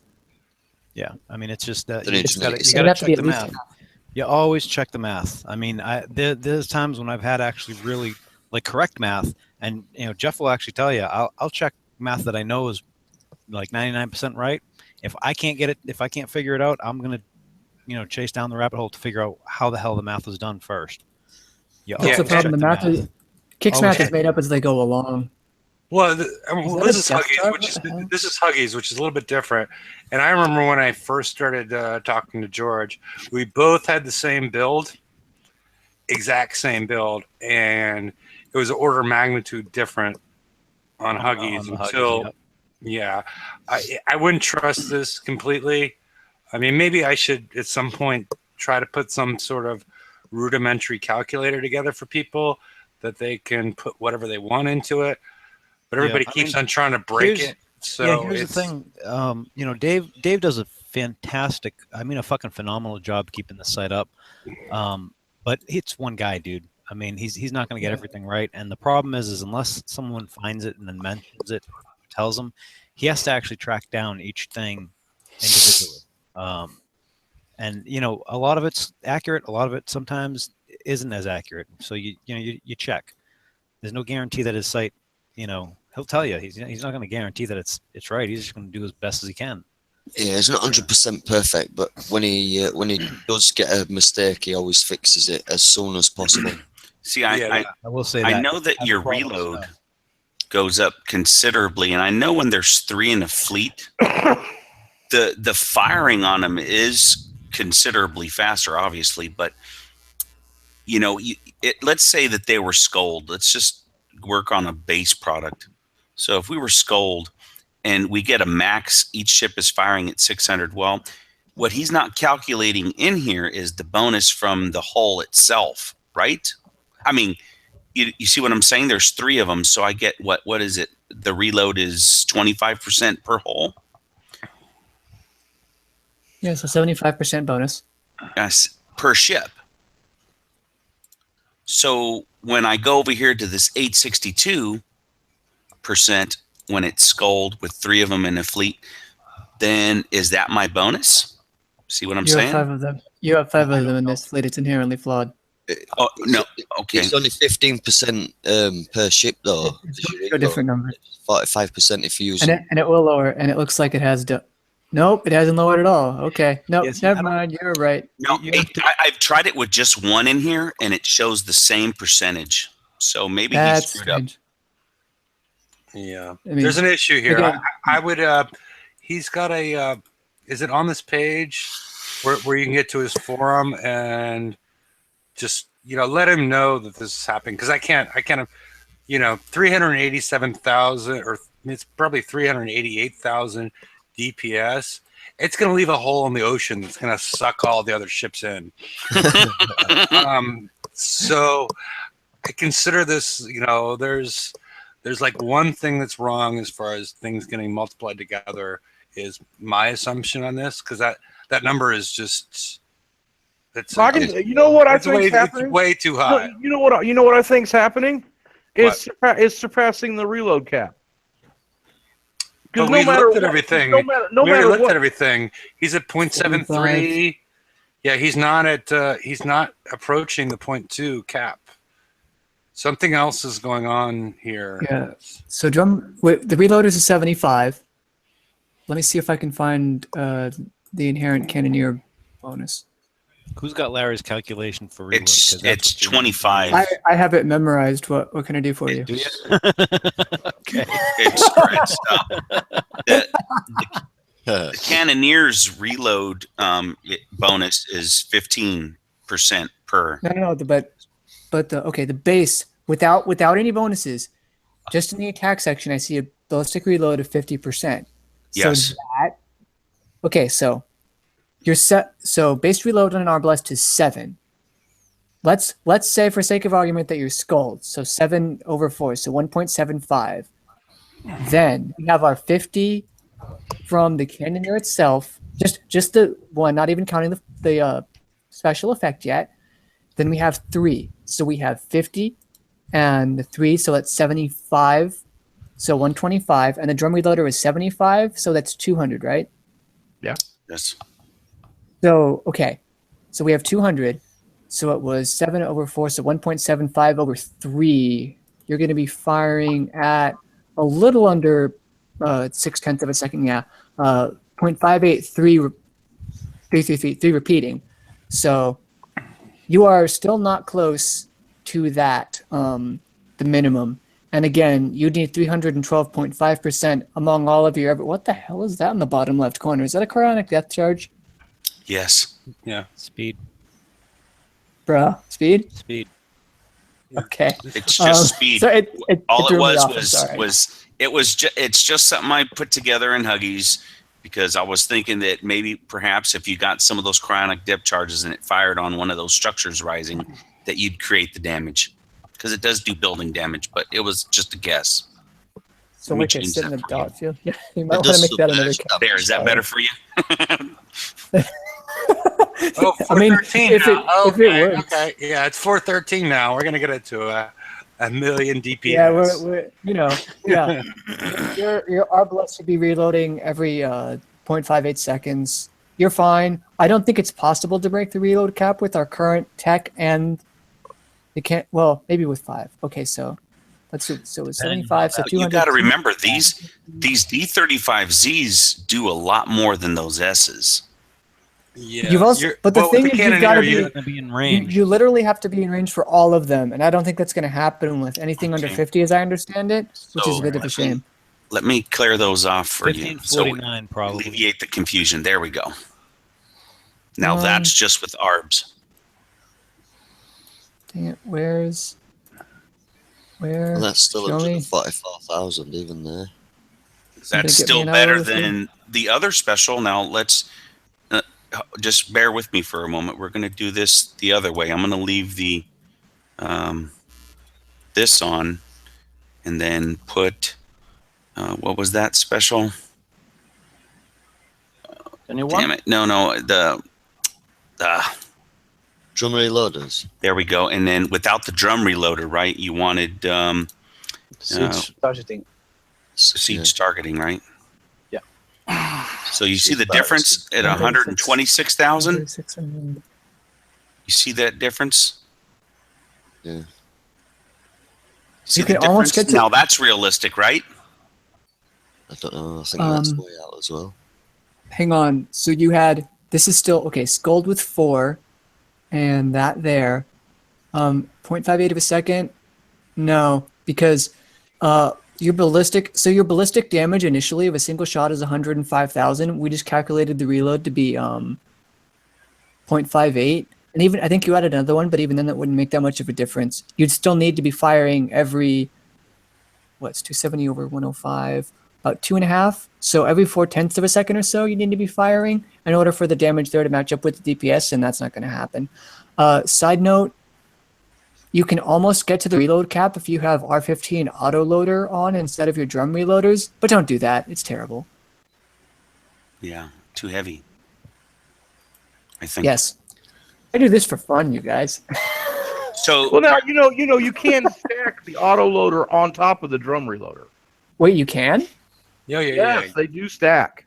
Yeah, I mean, it's just that you got to check the math. You always check the math. I mean, there's times when I've had actually really like correct math, and Jeff will actually tell you, I'll check math that I know is like 99% right. If I can't get it, if I can't figure it out, I'm gonna chase down the rabbit hole to figure out how the hell the math was done first. That's the problem. The math math is made up as they go along. Well, this is Huggies, which is a little bit different. And I remember when I first started talking to George, we both had the same build, exact same build, and it was an order of magnitude different on Huggies until, I wouldn't trust this completely. I mean, maybe I should at some point try to put some sort of rudimentary calculator together for people that they can put whatever they want into it. But everybody keeps on trying to break it. So here's the thing. Dave does a fantastic, a fucking phenomenal job keeping the site up. But it's one guy, dude. I mean, he's not going to get everything right. And the problem is unless someone finds it and then mentions it, tells them, he has to actually track down each thing individually. And a lot of it's accurate. A lot of it sometimes isn't as accurate. So you check. There's no guarantee that his site, He'll tell you. He's not going to guarantee that it's right. He's just going to do as best as he can. Yeah, it's not 100% perfect, but when he does get a mistake, he always fixes it as soon as possible. See, I will say that I know that your reload goes up considerably, and I know when there's 3 in a fleet, the firing on them is considerably faster, obviously. But you know, let's say that they were Scold. Let's just work on a base product. So if we were Scold and we get a max, each ship is firing at 600. Well, what he's not calculating in here is the bonus from the hull itself, right? I mean, you see what I'm saying? There's 3 of them, so I get what is it? The reload is 25% per hull. Yeah, so 75% bonus. Yes, per ship. So when I go over here to this 862% when it's Scold with 3 of them in a fleet, then is that my bonus? See what I'm saying? You have 5 of them. You have 5 of them in this fleet. It's inherently flawed. Oh no, okay. It's only 15% per ship, though. It's a different number. 45% if you use and it will lower, and it looks like it has. Nope, it hasn't lowered at all. Okay, nope, Yes, never mind. You're right. No, I've tried it with just 1 in here, and it shows the same percentage. So maybe he's screwed up. Yeah, I mean, there's an issue here. again- I would. He's got a. Is it on this page where you can get to his forum and just let him know that this is happening? Because I can't. 387,000, or it's probably 388,000 DPS. It's going to leave a hole in the ocean that's going to suck all the other ships in. So I consider this. There's like one thing that's wrong as far as things getting multiplied together is my assumption on this, because that number is just You know what I think is happening? It's way too high. You know what I think's happening? It's surpassing the reload cap. But we looked at everything. We looked at everything. He's at 0.73. Yeah, he's not approaching the 0.2 cap. Something else is going on here. Yeah. So the reload is a 75. Let me see if I can find the inherent cannoneer bonus. Who's got Larry's calculation for reload? It's 25. I have it memorized. What can I do for you? Do you? Okay. The Cannoneer's reload bonus is 15% per. No, but the base without any bonuses, just in the attack section, I see a ballistic reload of 50%. Yes. So you're set. So base reload on an arbalest is 7. Let's say for sake of argument that you're Scold, so 7 over 4, so 1.75. Then we have our 50 from the cannoneer itself, just the one, not even counting the special effect yet. Then we have 3, so we have 50 and the 3, so that's 75, so 125, and the drum reloader is 75, so that's 200, right? Yeah. Yes. So okay, so we have 200. So it was 7 over 4, so 1.75 over 3. You're going to be firing at a little under 0.6 of a second, yeah. 0.583, 3 repeating. So you are still not close to that, the minimum. And again, you need 312.5% among all of your. What the hell is that in the bottom left corner? Is that a cryonic death charge? Yes. Yeah. Speed. Bruh, speed? Speed. Okay. It's just speed. So All it threw me was off, I'm sorry. it's just something I put together in Huggies because I was thinking that maybe perhaps if you got some of those cryonic depth charges and it fired on one of those structures rising, that you'd create the damage, because it does do building damage, but it was just a guess. So Let me we can change sit in that the for you. dot field. Yeah, you might want to make that another cap. There, is that better for you? Oh, I mean, 413 if now. it works. Okay. Yeah, it's 413 now. We're gonna get it to a million DPS. Yeah, we're yeah. your arbalest should be reloading every 0.58 seconds. You're fine. I don't think it's possible to break the reload cap with our current tech, and you can't. Well, maybe with 5. Okay, so So it's 75. So 200. You got to remember these D35Zs do a lot more than those S's. Yeah. You've also, but the thing is, you've got to be in range. You literally have to be in range for all of them, and I don't think that's going to happen with anything under 50, as I understand it, which is a bit of a shame. Let me clear those off for you. 1549, probably. Alleviate the confusion. There we go. Now that's just with ARBs. Dang it, where? Well, that's still Show me. 144,000 even there. That's still better than the other special. Now let's just bear with me for a moment. We're going to do this the other way. I'm going to leave the this on, and then put what was that special? Anyone? Damn it! No, the Drum reloaders. There we go. And then without the drum reloader, right? You wanted siege targeting. Siege targeting, right? Yeah. So you see the difference at 126,000? You see that difference? Yeah. See You the can almost difference? get to- Now that's realistic, right? I don't know. I think that's way out as well. Hang on. So you had, this is still, okay, Scold with 4, and that there. 0.58 of a second? No, because your ballistic damage initially of a single shot is 105,000. We just calculated the reload to be 0.58. And even, I think you added another one, but even then that wouldn't make that much of a difference. You'd still need to be firing every, what's 270 over 105? About 2.5. So every 0.4 of a second or so, you need to be firing in order for the damage there to match up with the DPS, and that's not going to happen. Side note, you can almost get to the reload cap if you have R15 auto loader on instead of your drum reloaders, but don't do that. It's terrible. Yeah, too heavy. I think. Yes. I do this for fun, you guys. So well, now you can stack the auto loader on top of the drum reloader. Wait, you can? Yeah. Yes, they do stack.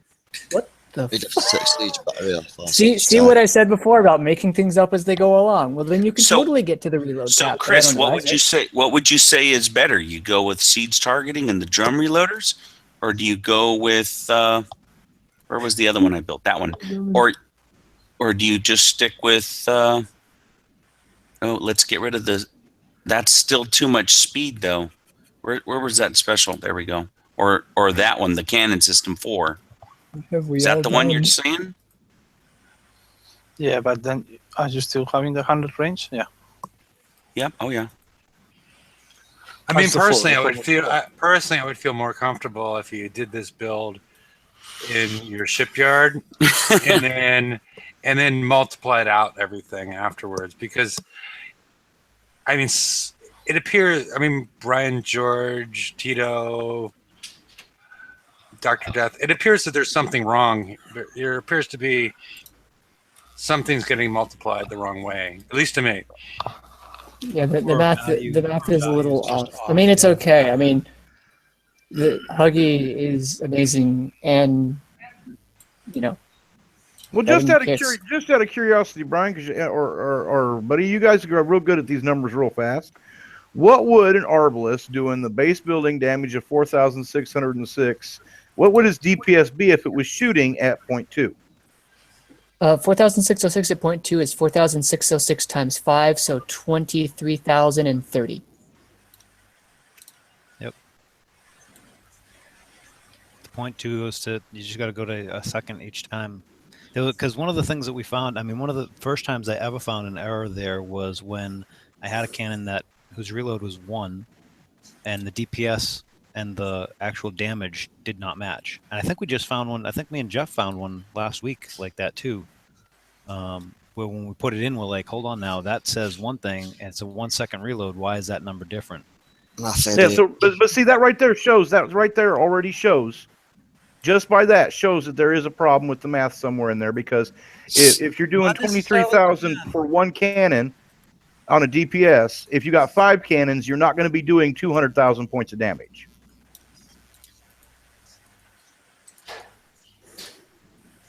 What the? We'd have to take siege battery off. See what I said before about making things up as they go along. Well, then you can totally get to the reload So cap. Chris, what would you say? What would you say is better? You go with siege targeting and the drum reloaders, or do you go with where was the other one I built? That one, or do you just stick with? Let's get rid of the. That's still too much speed, though. Where was that special? There we go. Or that one, the cannon system 4. Is that the one you're saying? Yeah, but then are you still having the 100 range? Yeah. Yep. Oh yeah. I mean, personally, I would feel more comfortable if you did this build in your shipyard and then multiplied out everything afterwards, because I mean, it appears. I mean, Brian, George, Tito, Dr. Death. It appears that there's something wrong. There appears to be something's getting multiplied the wrong way, at least to me. Yeah, the math is a little off. I mean, it's okay. I mean, the Huggy is amazing, and Well, just out of curiosity, Brian, or buddy, you guys are real good at these numbers real fast. What would an Arbalist do in the base building damage of 4,606? What would his DPS be if it was shooting at 0.2? 4,606 at 0.2 is 4,606 times 5, so 23,030. Yep. The 0.2 goes to, you just got to go to a second each time. Because one of the things that we found, I mean, one of the first times I ever found an error there was when I had a cannon whose reload was 1, and the DPS and the actual damage did not match. And I think we just found one. I think me and Jeff found one last week like that too. Where when we put it in, we're like, hold on now, that says one thing, and it's a 1 second reload. Why is that number different? Yeah, so but see, that right there shows, that right there already shows, just by that shows that there is a problem with the math somewhere in there, because if you're doing 23,000 for one cannon on a DPS, if you got 5 cannons, you're not going to be doing 200,000 points of damage.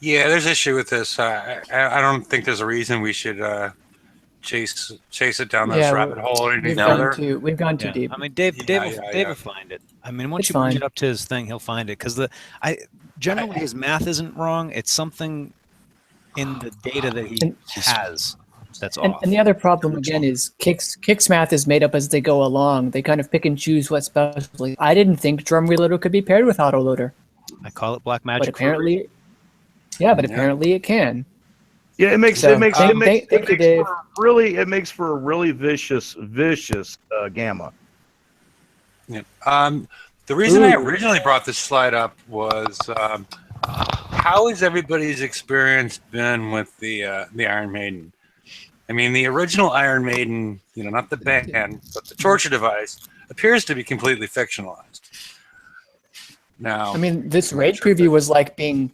Yeah, there's issue with this. I don't think there's a reason we should chase it down this Yeah, rabbit hole or We've anything other. gone too deep. I mean, Dave Yeah. will find it. I mean, once It's you bring fine. it up to his thing, he'll find it because generally his math isn't wrong. It's something in the data that he And- has that's And, off. and the other problem again is Kick's math is made up as they go along. They kind of pick and choose what specially. I didn't think drum reloader could be paired with autoloader, I call it black but magic. apparently, apparently it can. Yeah, it makes So, it makes thank- it makes, thank you, Dave. it makes for a really vicious gamma. Yeah. The reason I Ooh. originally brought this slide up was how has everybody's experience been with the Iron Maiden? I mean, the original Iron Maiden, not the band, but the torture device, appears to be completely fictionalized. Now, I mean, this raid preview was like being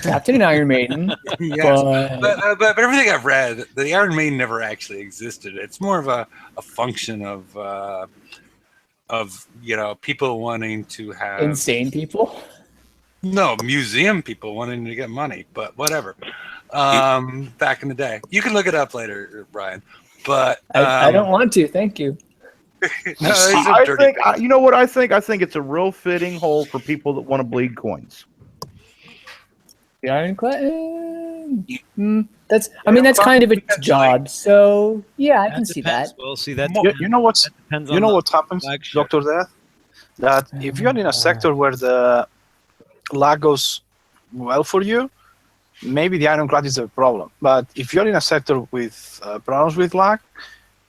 Captain and Iron Maiden, yes, but but everything I've read, the Iron Maiden never actually existed. It's more of a function of people wanting to have insane people. no museum people wanting to get money, but whatever. Back in the day, you can look it up later, Brian. But I don't want to. Thank you. No, it's a I dirty think thing. you know what I think. I think it's a real fitting hole for people that want to bleed coins. The Ironclad. That's kind of its job. So yeah, I can see that. Well, see that. You know what's depends you on know the what happens, flagship. Dr. Death? That if you're in a sector where the lag goes well for you, maybe the Ironclad is a problem. But if you're in a sector with problems with lag,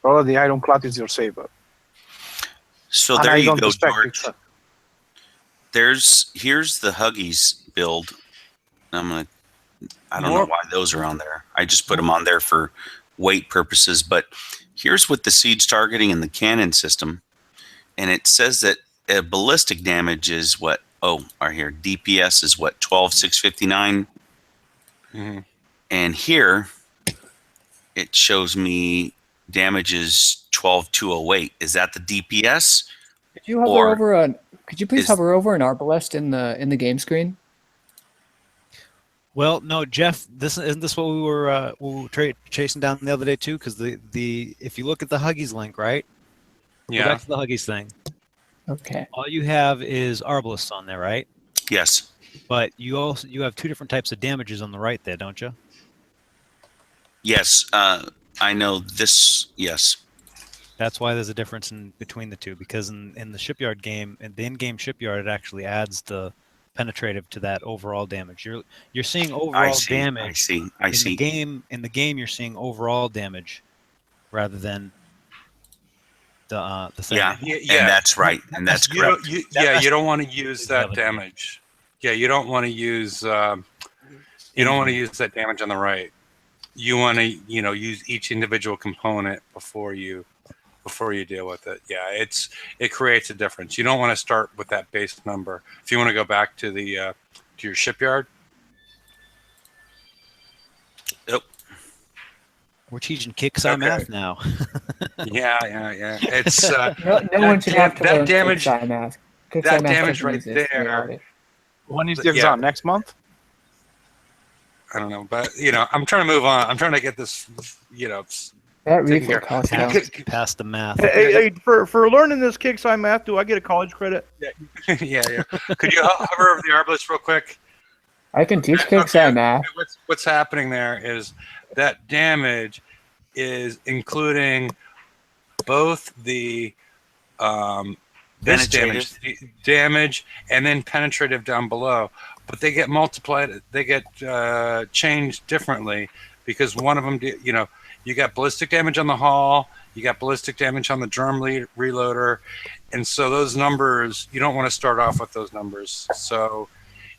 probably the Ironclad is your saver. So And there I you don't go, respect George. it. Here's the Huggies build. I don't know why those are on there. I just put them on there for weight purposes. But here's with the siege targeting and the cannon system, and it says that ballistic damage is what? Oh, right here. DPS is what? 12,659. Mm-hmm. And here it shows me damage is 12,208. Is that the DPS? Could you hover over on? Could you please hover over an Arbalest in the game screen? Well, no, Jeff. Isn't this what we were chasing down the other day too? Because the if you look at the Huggies link, right? Yeah. Go back to the Huggies thing. Okay. All you have is Arbalists on there, right? Yes. But you have two different types of damages on the right there, don't you? Yes. I know this. Yes. That's why there's a difference between the two, because in the Shipyard game, in the in-game Shipyard, it actually adds the penetrative to that overall damage. You're seeing overall damage. I see. In the game, you're seeing overall damage rather than the thing. Yeah. And that's right. And that's correct. You don't want to use that damage. Yeah, you don't want to use that damage on the right. You want to use each individual component before you deal with it. Yeah, it creates a difference. You don't want to start with that base number. If you want to go back to the to your Shipyard. Yep. We're teaching kick-side math now. Yeah. It's No one should have to that learn damage. Kick-side math. That Kick-side math damage doesn't right exist in there. reality. When is the exam? Next month? I don't know, but I'm trying to move on. I'm trying to get this, That taken care refit cost of. Past the math. Hey, for learning this kick-side math, do I get a college credit? Yeah. Could you hover over the Arbalest real quick? I can teach kick-side math. What's happening there is that damage is including both the this damage and then penetrative down below, but they get multiplied. They get changed differently because one of them, you got ballistic damage on the hull, you got ballistic damage on the drum reloader, and so those numbers, you don't want to start off with those numbers. So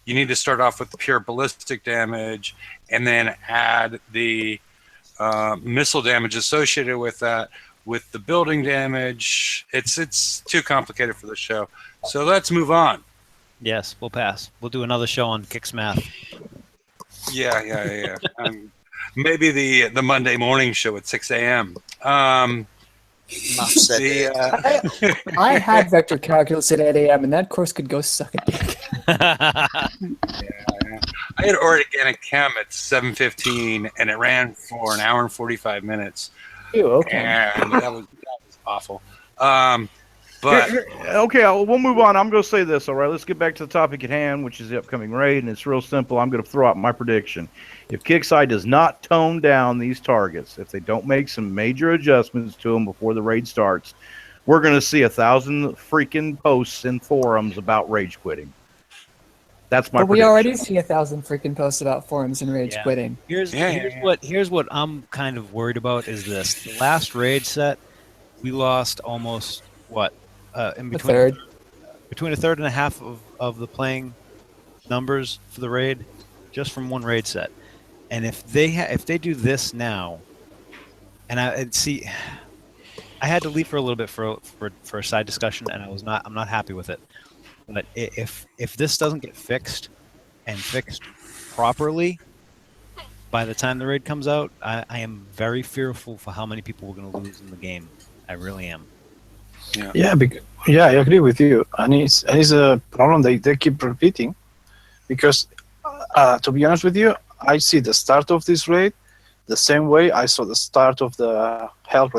you need to start off with the pure ballistic damage and then add the missile damage associated with that, with the building damage. It's too complicated for the show. So let's move on. Yes, we'll pass. We'll do another show on Kicks Math. Yeah. Maybe the Monday morning show at 6 a.m. Math said I had vector calculus at 8 a.m. and that course could go suck a dick. I had organic chem at 7:15 and it ran for an hour and 45 minutes. Ew, okay. And that was awful. But Okay, we'll move on. I'm going to say this, all right? Let's get back to the topic at hand, which is the upcoming raid, and it's real simple. I'm going to throw out my prediction. If Kickside does not tone down these targets, if they don't make some major adjustments to them before the raid starts, we're going to see 1,000 freaking posts in forums about rage quitting. That's my But we prediction. already see 1,000 freaking posts about forums and rage quitting. Here's what I'm kind of worried about is this. The last raid set, we lost almost in between between a third and a half of the playing numbers for the raid, just from one raid set. And if they do this now, and I had to leave for a little bit for a side discussion, and I'm not happy with it. But if this doesn't get fixed and fixed properly by the time the raid comes out, I am very fearful for how many people we're going to lose in the game. I really am. Yeah, I agree with you, and it's a problem they keep repeating, because to be honest with you, I see the start of this raid the same way I saw the start of the Hell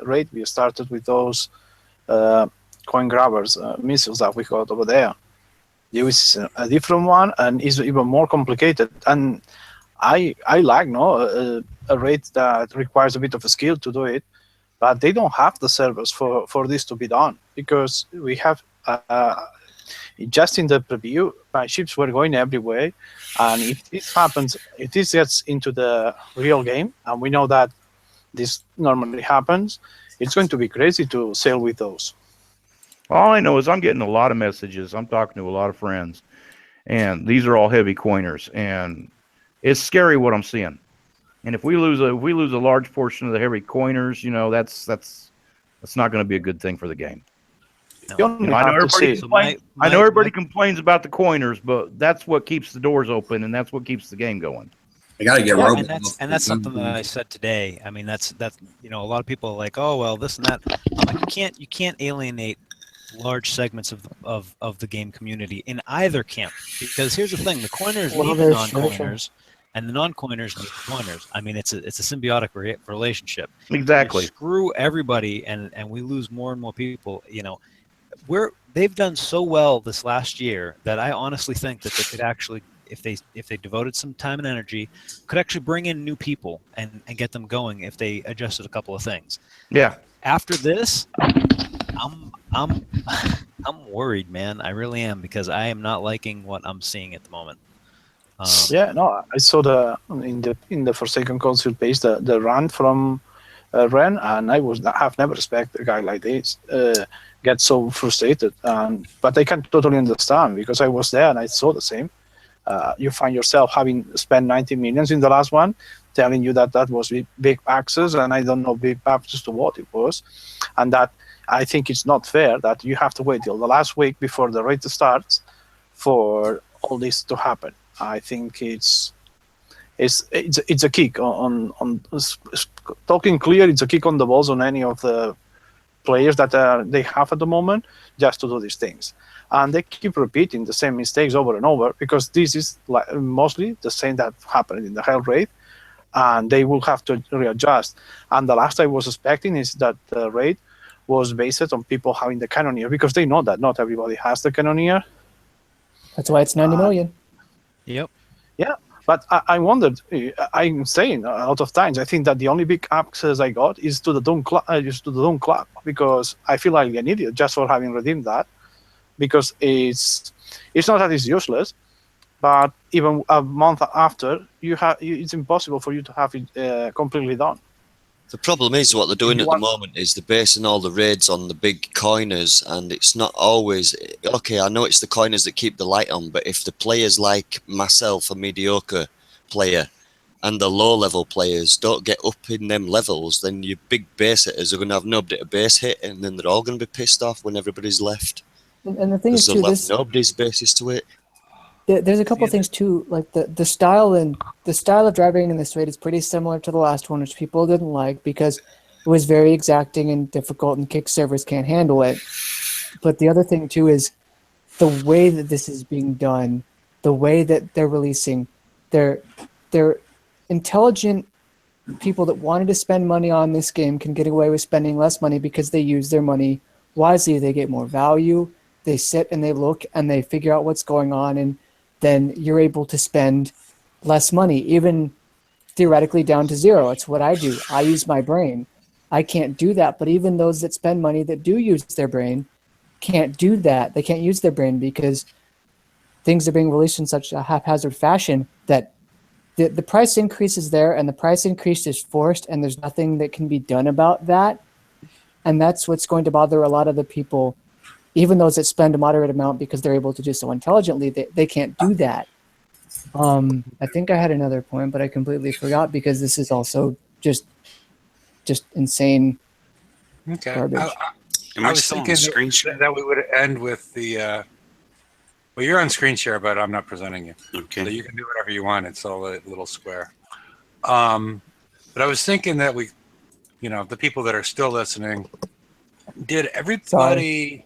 raid. We started with those coin grabbers missiles that we got over there. This is a different one, and is even more complicated. And I like a raid that requires a bit of a skill to do it, but they don't have the servers for this to be done, because we have just in the preview, my ships were going everywhere, and if this happens, if this gets into the real game, and we know that this normally happens, it's going to be crazy to sail with those. All I know is I'm getting a lot of messages. I'm talking to a lot of friends, and these are all heavy coiners, and it's scary what I'm seeing. And if we lose a large portion of the heavy coiners, that's not going to be a good thing for the game. No. I know everybody complains about the coiners, but that's what keeps the doors open, and that's what keeps the game going. I got to get robots. And that's something that I said today. I mean, that's a lot of people are like, oh well, this and that. I'm like, you can't alienate large segments of the game community in either camp, because here's the thing: the coiners need the non-coiners, and the non-coiners need the coiners. I mean, it's a symbiotic relationship. Exactly. Screw everybody, and we lose more and more people. They've done so well this last year that I honestly think that they could actually, if they devoted some time and energy, could actually bring in new people and get them going if they adjusted a couple of things. Yeah. After this, I'm worried, man. I really am, because I am not liking what I'm seeing at the moment. I saw in the Forsaken Council page the rant from Ren, and have never expected a guy like this get so frustrated. But I can totally understand, because I was there and I saw the same. You find yourself having spent 90 millions in the last one, telling you that was big access, and I don't know big access to what it was, and that I think it's not fair that you have to wait till the last week before the raid starts for all this to happen. I think it's a kick on talking clear. It's a kick on the balls on any of the players that they have at the moment, just to do these things, and they keep repeating the same mistakes over and over, because this is mostly the same that happened in the Hell raid, and they will have to readjust. And the last I was expecting is that the raid was based on people having the cannoneer, because they know that not everybody has the cannoneer. That's why it's 90 million. Yep. Yeah, but I wondered. I'm saying a lot of times, I think that the only big access I got is to the Doom Club, because I feel like an idiot just for having redeemed that, because it's not that it's useless, but even a month after, it's impossible for you to have it completely done. The problem is what they're doing at the moment is they're basing all the raids on the big coiners, and it's not always okay. I know it's the coiners that keep the light on, but if the players like myself, a mediocre player, and the low-level players don't get up in them levels, then your big base hitters are going to have nobody to base hit, and then they're all going to be pissed off when everybody's left. And the thing is, too, nobody's bases to it. There's a couple of things too, like the style of driving in this raid is pretty similar to the last one, which people didn't like because it was very exacting and difficult, and kick servers can't handle it. But the other thing too is the way that this is being done, the way that they're releasing, they're intelligent people that wanted to spend money on this game can get away with spending less money because they use their money wisely. They get more value. They sit and they look and they figure out what's going on, and then you're able to spend less money, even theoretically down to zero. It's what I do. I use my brain. I can't do that, but even those that spend money that do use their brain can't do that. They can't use their brain because things are being released in such a haphazard fashion that the price increase is there, and the price increase is forced, and there's nothing that can be done about that. And that's what's going to bother a lot of the people, even those that spend a moderate amount because they're able to do so intelligently. They can't do that. I think I had another point, but I completely forgot because this is also just insane garbage. I was thinking that we would end with the. Well, you're on screen share, but I'm not presenting you. Okay. So you can do whatever you want. It's all a little square. But I was thinking that we, the people that are still listening, did everybody?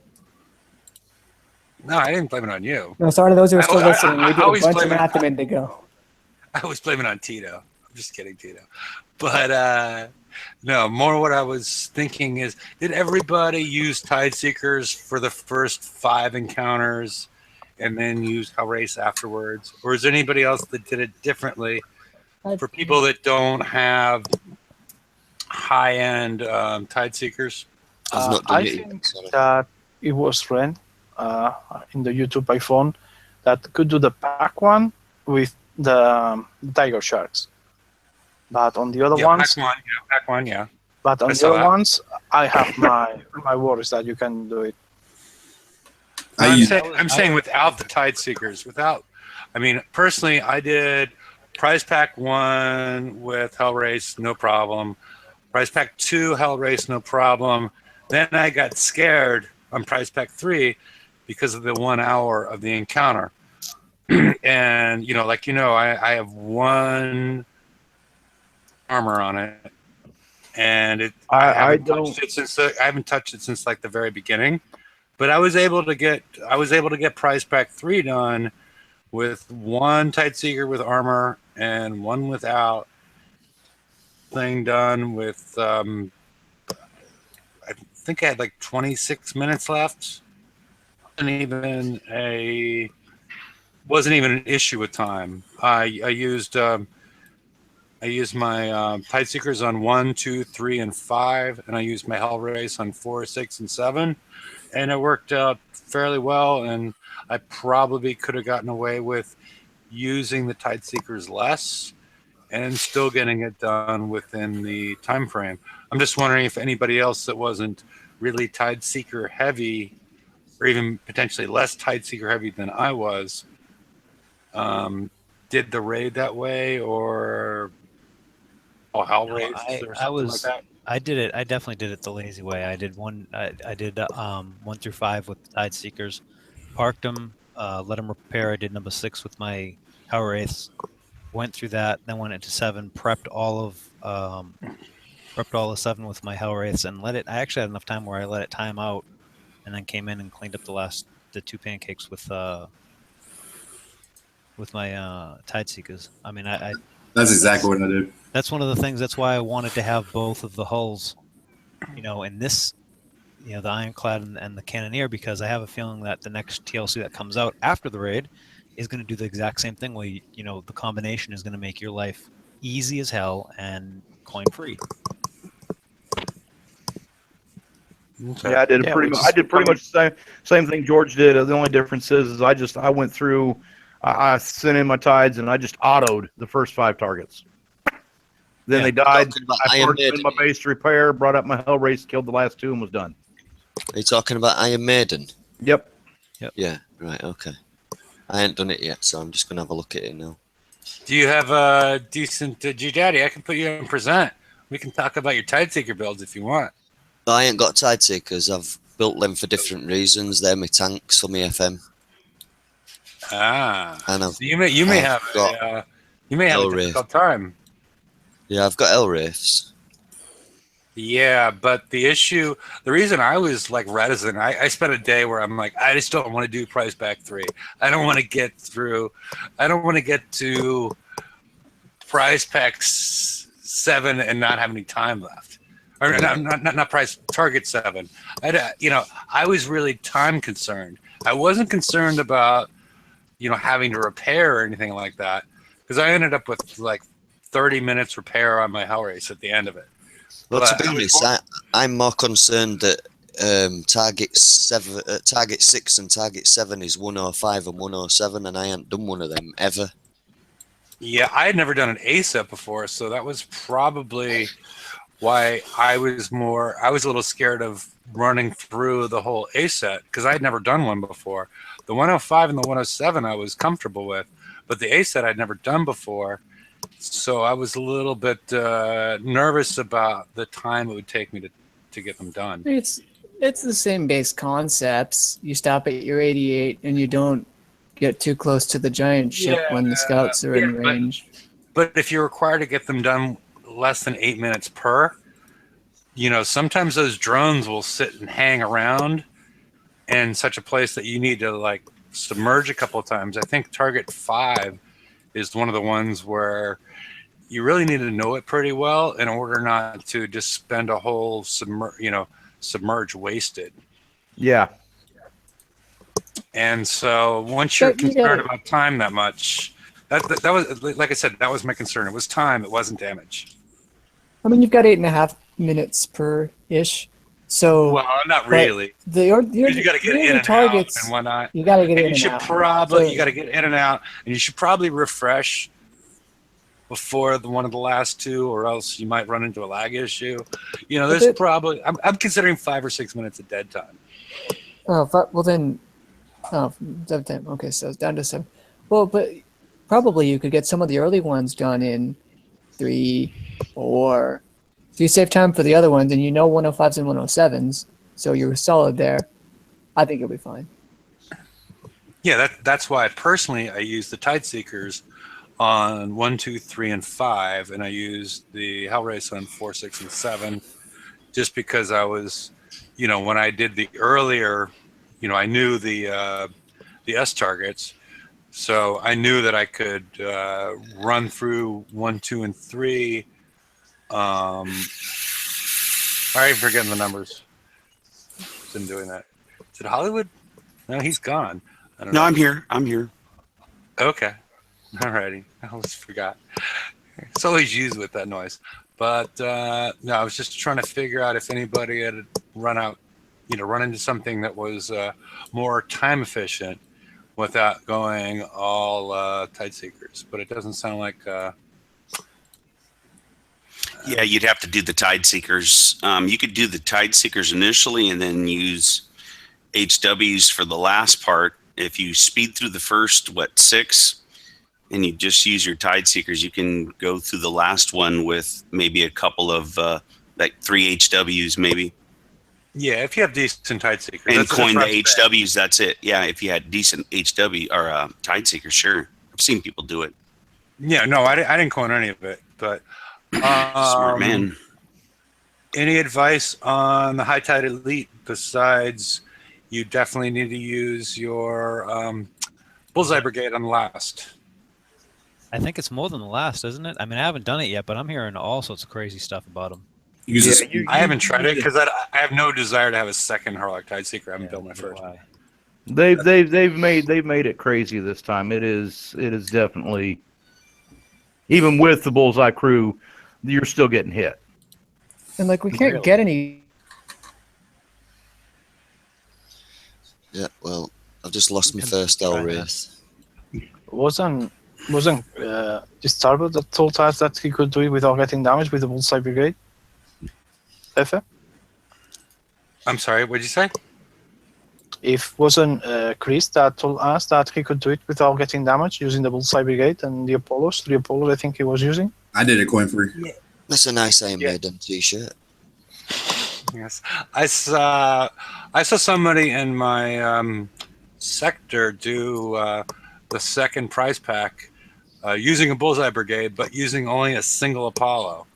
No, I didn't blame it on you. No, sorry to those who are still listening. We did a always bunch of blame it- math a minute ago. I always blame it on Tito. I'm just kidding, Tito. But no, more what I was thinking is, did everybody use Tide Seekers for the first 5 encounters and then use Hellrace afterwards? Or is there anybody else that did it differently for people that don't have high-end Tide Seekers? I've not done I it. think Sorry. that it was Ren in the YouTube iPhone that could do the pack one with the tiger sharks. But on the other ones, Pack one, yeah. but on I the saw other that. ones, I have my worries that you can do it. I'm saying without the Tide Seekers, personally, I did Prize Pack 1 with Hellrace, no problem. Prize Pack 2, Hellrace, no problem. Then I got scared on Prize Pack 3 because of the 1 hour of the encounter. And, I have 1 armor on it. And I haven't touched it since like the very beginning. But I was able to get Prize Pack 3 done with 1 Tide Seeker with armor and 1 without. Thing done with I think I had like 26 minutes left. Wasn't even an issue with time. I used my Tide Seekers on 1, 2, 3, and 5, and I used my Hellrace on 4, 6, and 7. And it worked out fairly well, and I probably could have gotten away with using the Tide Seekers less and still getting it done within the time frame. I'm just wondering if anybody else that wasn't really Tide Seeker heavy, or even potentially less Tide Seeker heavy than I was, did the raid that way, or Hellrace or something like that. I did it. I definitely did it the lazy way. I did 1 through 5 with Tide Seekers, parked them, let them repair. I did number 6 with my Hellrace, went through that, then went into 7, prepped all of 7 with my Hellrace, and let it. I actually had enough time where I let it time out, and then came in and cleaned up the 2 pancakes with my Tide Seekers. That's exactly what I did. That's one of the things. That's why I wanted to have both of the hulls, in this, the Ironclad and the Cannoneer, because I have a feeling that the next TLC that comes out after the raid is going to do the exact same thing. Where the combination is going to make your life easy as hell and coin free. Okay. Yeah, I did pretty much the same thing George did. The only difference is I went through, I sent in my tides and I just autoed the first 5 targets. Then they died. I put in my base to repair, brought up my Hellrace, killed the last 2, and was done. Are you talking about Iron Maiden? Yep. Yeah, right, okay. I ain't done it yet, so I'm just going to have a look at it now. Do you have a decent G-Daddy? I can put you in present. We can talk about your Tide Seeker builds if you want. I ain't got Tide Seekers. I've built them for different reasons. They're my tanks for my FM. Ah. I know. So you may have a difficult time. Yeah, I've got Hellrace. Yeah, but the reason I was like reticent, I spent a day where I'm like, I just don't want to do Prize Pack 3. I don't want to get to Prize Pack 7 and not have any time left. Or not price target 7. I was really time concerned. I wasn't concerned about, having to repair or anything like that, because I ended up with like 30 minutes repair on my hell race at the end of it. Well, But to be honest, I'm more concerned that target 6 and target 7 is 105 and 107, and I haven't done one of them ever. Yeah, I had never done an ASEP before, so that was probably why I was a little scared of running through the whole ASET, because I had never done one before. The 105 and the 107 I was comfortable with, but the ASET I'd never done before, so I was a little bit nervous about the time it would take me to get them done. It's the same base concepts. You stop at your 88 and you don't get too close to the giant ship when the scouts are in range. But if you're required to get them done less than 8 minutes per, sometimes those drones will sit and hang around in such a place that you need to like submerge a couple of times. I think target 5 is one of the ones where you really need to know it pretty well in order not to just spend a whole submerge wasted. Yeah. And so once you're concerned about time that much, that was, like I said, that was my concern. It was time. It wasn't damage. I mean, you've got 8.5 minutes per ish. So well, not really. You got to get in and out and whatnot. You got to get in and out. You got to get in and out, and you should probably refresh before one of the last two, or else you might run into a lag issue. There's probably I'm considering 5 or 6 minutes of dead time. Oh, well then, time. Okay, so it's down to 7. Well, but probably you could get some of the early ones done in 3, 4. So you save time for the other ones, and 105s and 107s, so you're solid there. I think you'll be fine. Yeah, that's why personally I use the Tide Seekers on 1, 2, 3, and 5, and I used the Hellrace on 4, 6, and 7, just because I was, when I did the earlier, I knew the S targets, so I knew that I could run through 1, 2, and 3. I'm forgetting the numbers. Been doing that. Is it Hollywood? No, he's gone. I don't know. I'm here. Okay. Alrighty. I almost forgot. It's always used with that noise. But no, I was just trying to figure out if anybody had run into something that was more time efficient without going all Tide Seekers. But it doesn't sound like. Yeah, you'd have to do the Tide Seekers. You could do the Tide Seekers initially and then use HWs for the last part. If you speed through the first, 6, and you just use your Tide Seekers, you can go through the last one with maybe a couple of, 3 HWs maybe. Yeah, if you have decent Tide Seekers. And coin the HWs, that's it. Yeah, if you had decent HW or Tide Seekers, sure. I've seen people do it. Yeah, no, I didn't coin any of it, but... Smart man. Any advice on the High Tide Elite besides you definitely need to use your Bullseye Brigade on the last? I think it's more than the last, isn't it? I mean, I haven't done it yet, but I'm hearing all sorts of crazy stuff about them. I haven't tried it because I have no desire to have a second Harlock Tide Seeker. I haven't built my first. They've made it crazy this time. It is definitely, even with the Bullseye crew, you're still getting hit. And we can't get any. Yeah, well, I've just lost my first L race. Wasn't Starboard that told us that he could do it without getting damaged with the Bullseye Brigade? Efe? I'm sorry, what did you say? If wasn't Chris that told us that he could do it without getting damaged using the Bullseye Brigade and the Apollos? The Apollos I think he was using. I did a coin free. Yeah. That's a nice Iron Maiden t-shirt. Yes, I saw somebody in my sector do the second prize pack using a Bullseye Brigade, but using only a single Apollo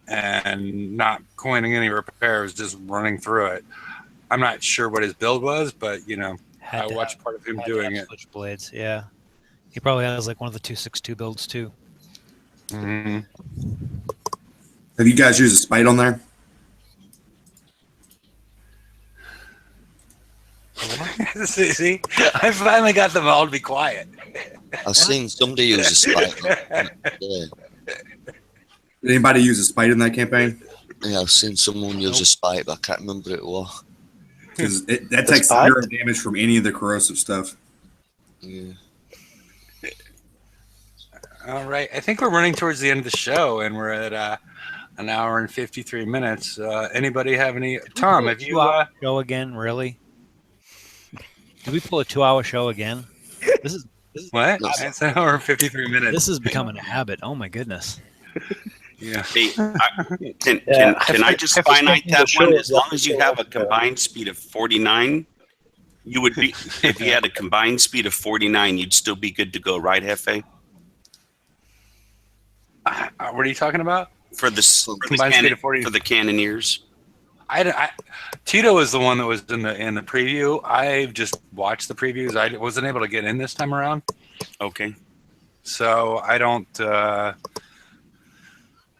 and not coining any repairs, just running through it. I'm not sure what his build was, but I watched part of him doing it. Switchblades, yeah. He probably has one of the 262 builds too. Mm-hmm. Have you guys used a spite on there? See, I finally got them all to be quiet. I've seen somebody use a spike. Yeah. Did anybody use a spite in that campaign? Yeah, I've seen someone use a spike, but I can't remember it was. Because that takes spite? 0 damage from any of the corrosive stuff. Yeah. All right, I think we're running towards the end of the show, and we're at an hour and 53 minutes. Anybody have any? Tom, have you? Show again? Really? Did we pull a 2-hour show again? This is What? It's an hour and 53 minutes. This is becoming a habit. Oh my goodness. Yeah. Hey, can I just finite that one? As long as you have a combined speed of 49, you would be. If you had a combined speed of 49, you'd still be good to go, right, Hefe? What are you talking about? For the Combined speed of 40. for the Cannoneers. Tito was the one that was in the preview. I just watched the previews. I wasn't able to get in this time around. Okay. So I don't.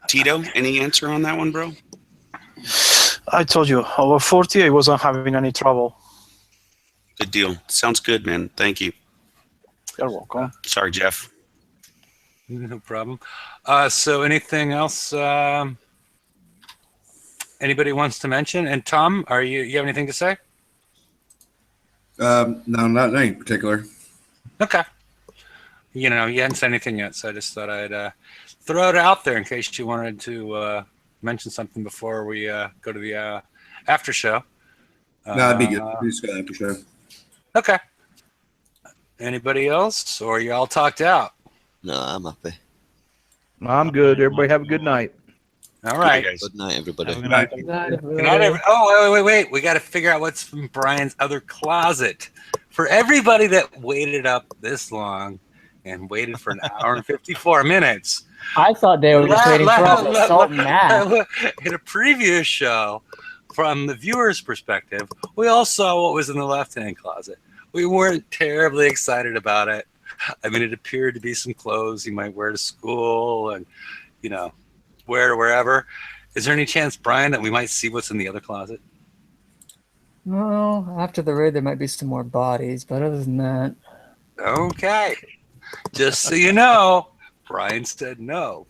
Tito, any answer on that one, bro? I told you, over 40, I wasn't having any trouble. Good deal. Sounds good, man. Thank you. You're welcome. Sorry, Jeff. No problem. So anything else anybody wants to mention? And Tom, you have anything to say? No, not any particular. Okay. You hadn't said anything yet, so I just thought I'd throw it out there in case you wanted to mention something before we go to the after show. No, that'd be good. We just got after show. Okay. Anybody else, or you all talked out? No, I'm happy. I'm good. Everybody have a good night. All right. Good night, everybody. Good night. Good night, oh, wait. We got to figure out what's from Brian's other closet. For everybody that waited up this long and waited for an hour and 54 minutes. I thought they were just waiting for all the salt and math. In a previous show, from the viewer's perspective, we all saw what was in the left-hand closet. We weren't terribly excited about it. I mean, it appeared to be some clothes you might wear to school and, wear to wherever. Is there any chance, Brian, that we might see what's in the other closet? Well, after the raid, there might be some more bodies, but other than that. Okay. Just so you know, Brian said no.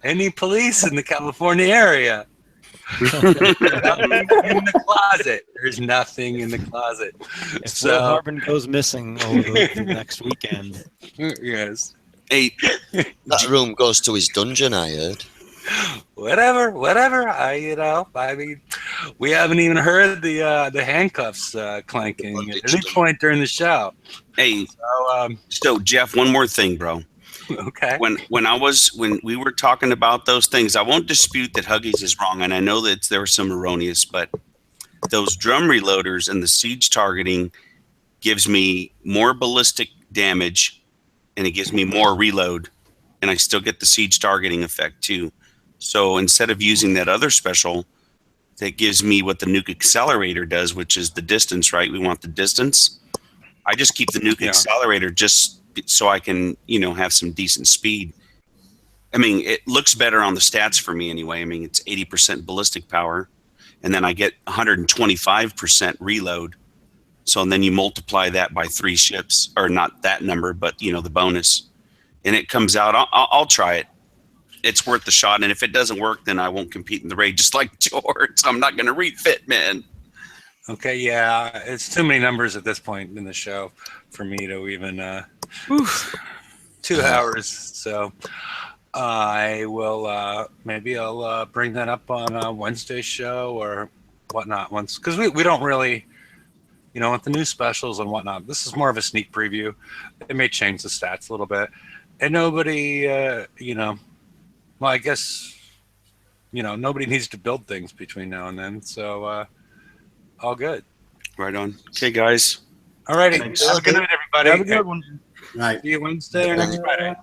Any police in the California area? Nothing in the closet. There's nothing in the closet. If Will Harbin goes missing over the next weekend. Yes. Hey, that room goes to his dungeon, I heard. Whatever. I mean, we haven't even heard the handcuffs clanking at any point during the show. Hey, so Jeff, one more thing, bro. Okay. When we were talking about those things, I won't dispute that Huggies is wrong, and I know that there were some erroneous, but those drum reloaders and the siege targeting gives me more ballistic damage, and it gives me more reload, and I still get the siege targeting effect too. So instead of using that other special, that gives me what the nuke accelerator does, which is the distance, right? We want the distance. I just keep the nuke accelerator just so I can, have some decent speed. I mean, it looks better on the stats for me anyway. I mean, it's 80% ballistic power, and then I get 125% reload. So and then you multiply that by 3 ships, or not that number, but the bonus, and it comes out. I'll try it. It's worth the shot, and if it doesn't work, then I won't compete in the raid, just like George. I'm not going to refit, man. Okay, yeah, it's too many numbers at this point in the show for me to even 2 hours. So I will maybe I'll bring that up on Wednesday's show or whatnot once, because we don't really, with the new specials and whatnot. This is more of a sneak preview. It may change the stats a little bit, and nobody, well, I guess, nobody needs to build things between now and then. So. All good. Right on. Okay, guys. All righty. Have a good night, everybody. Have a good one. Right. See you Wednesday or next Friday.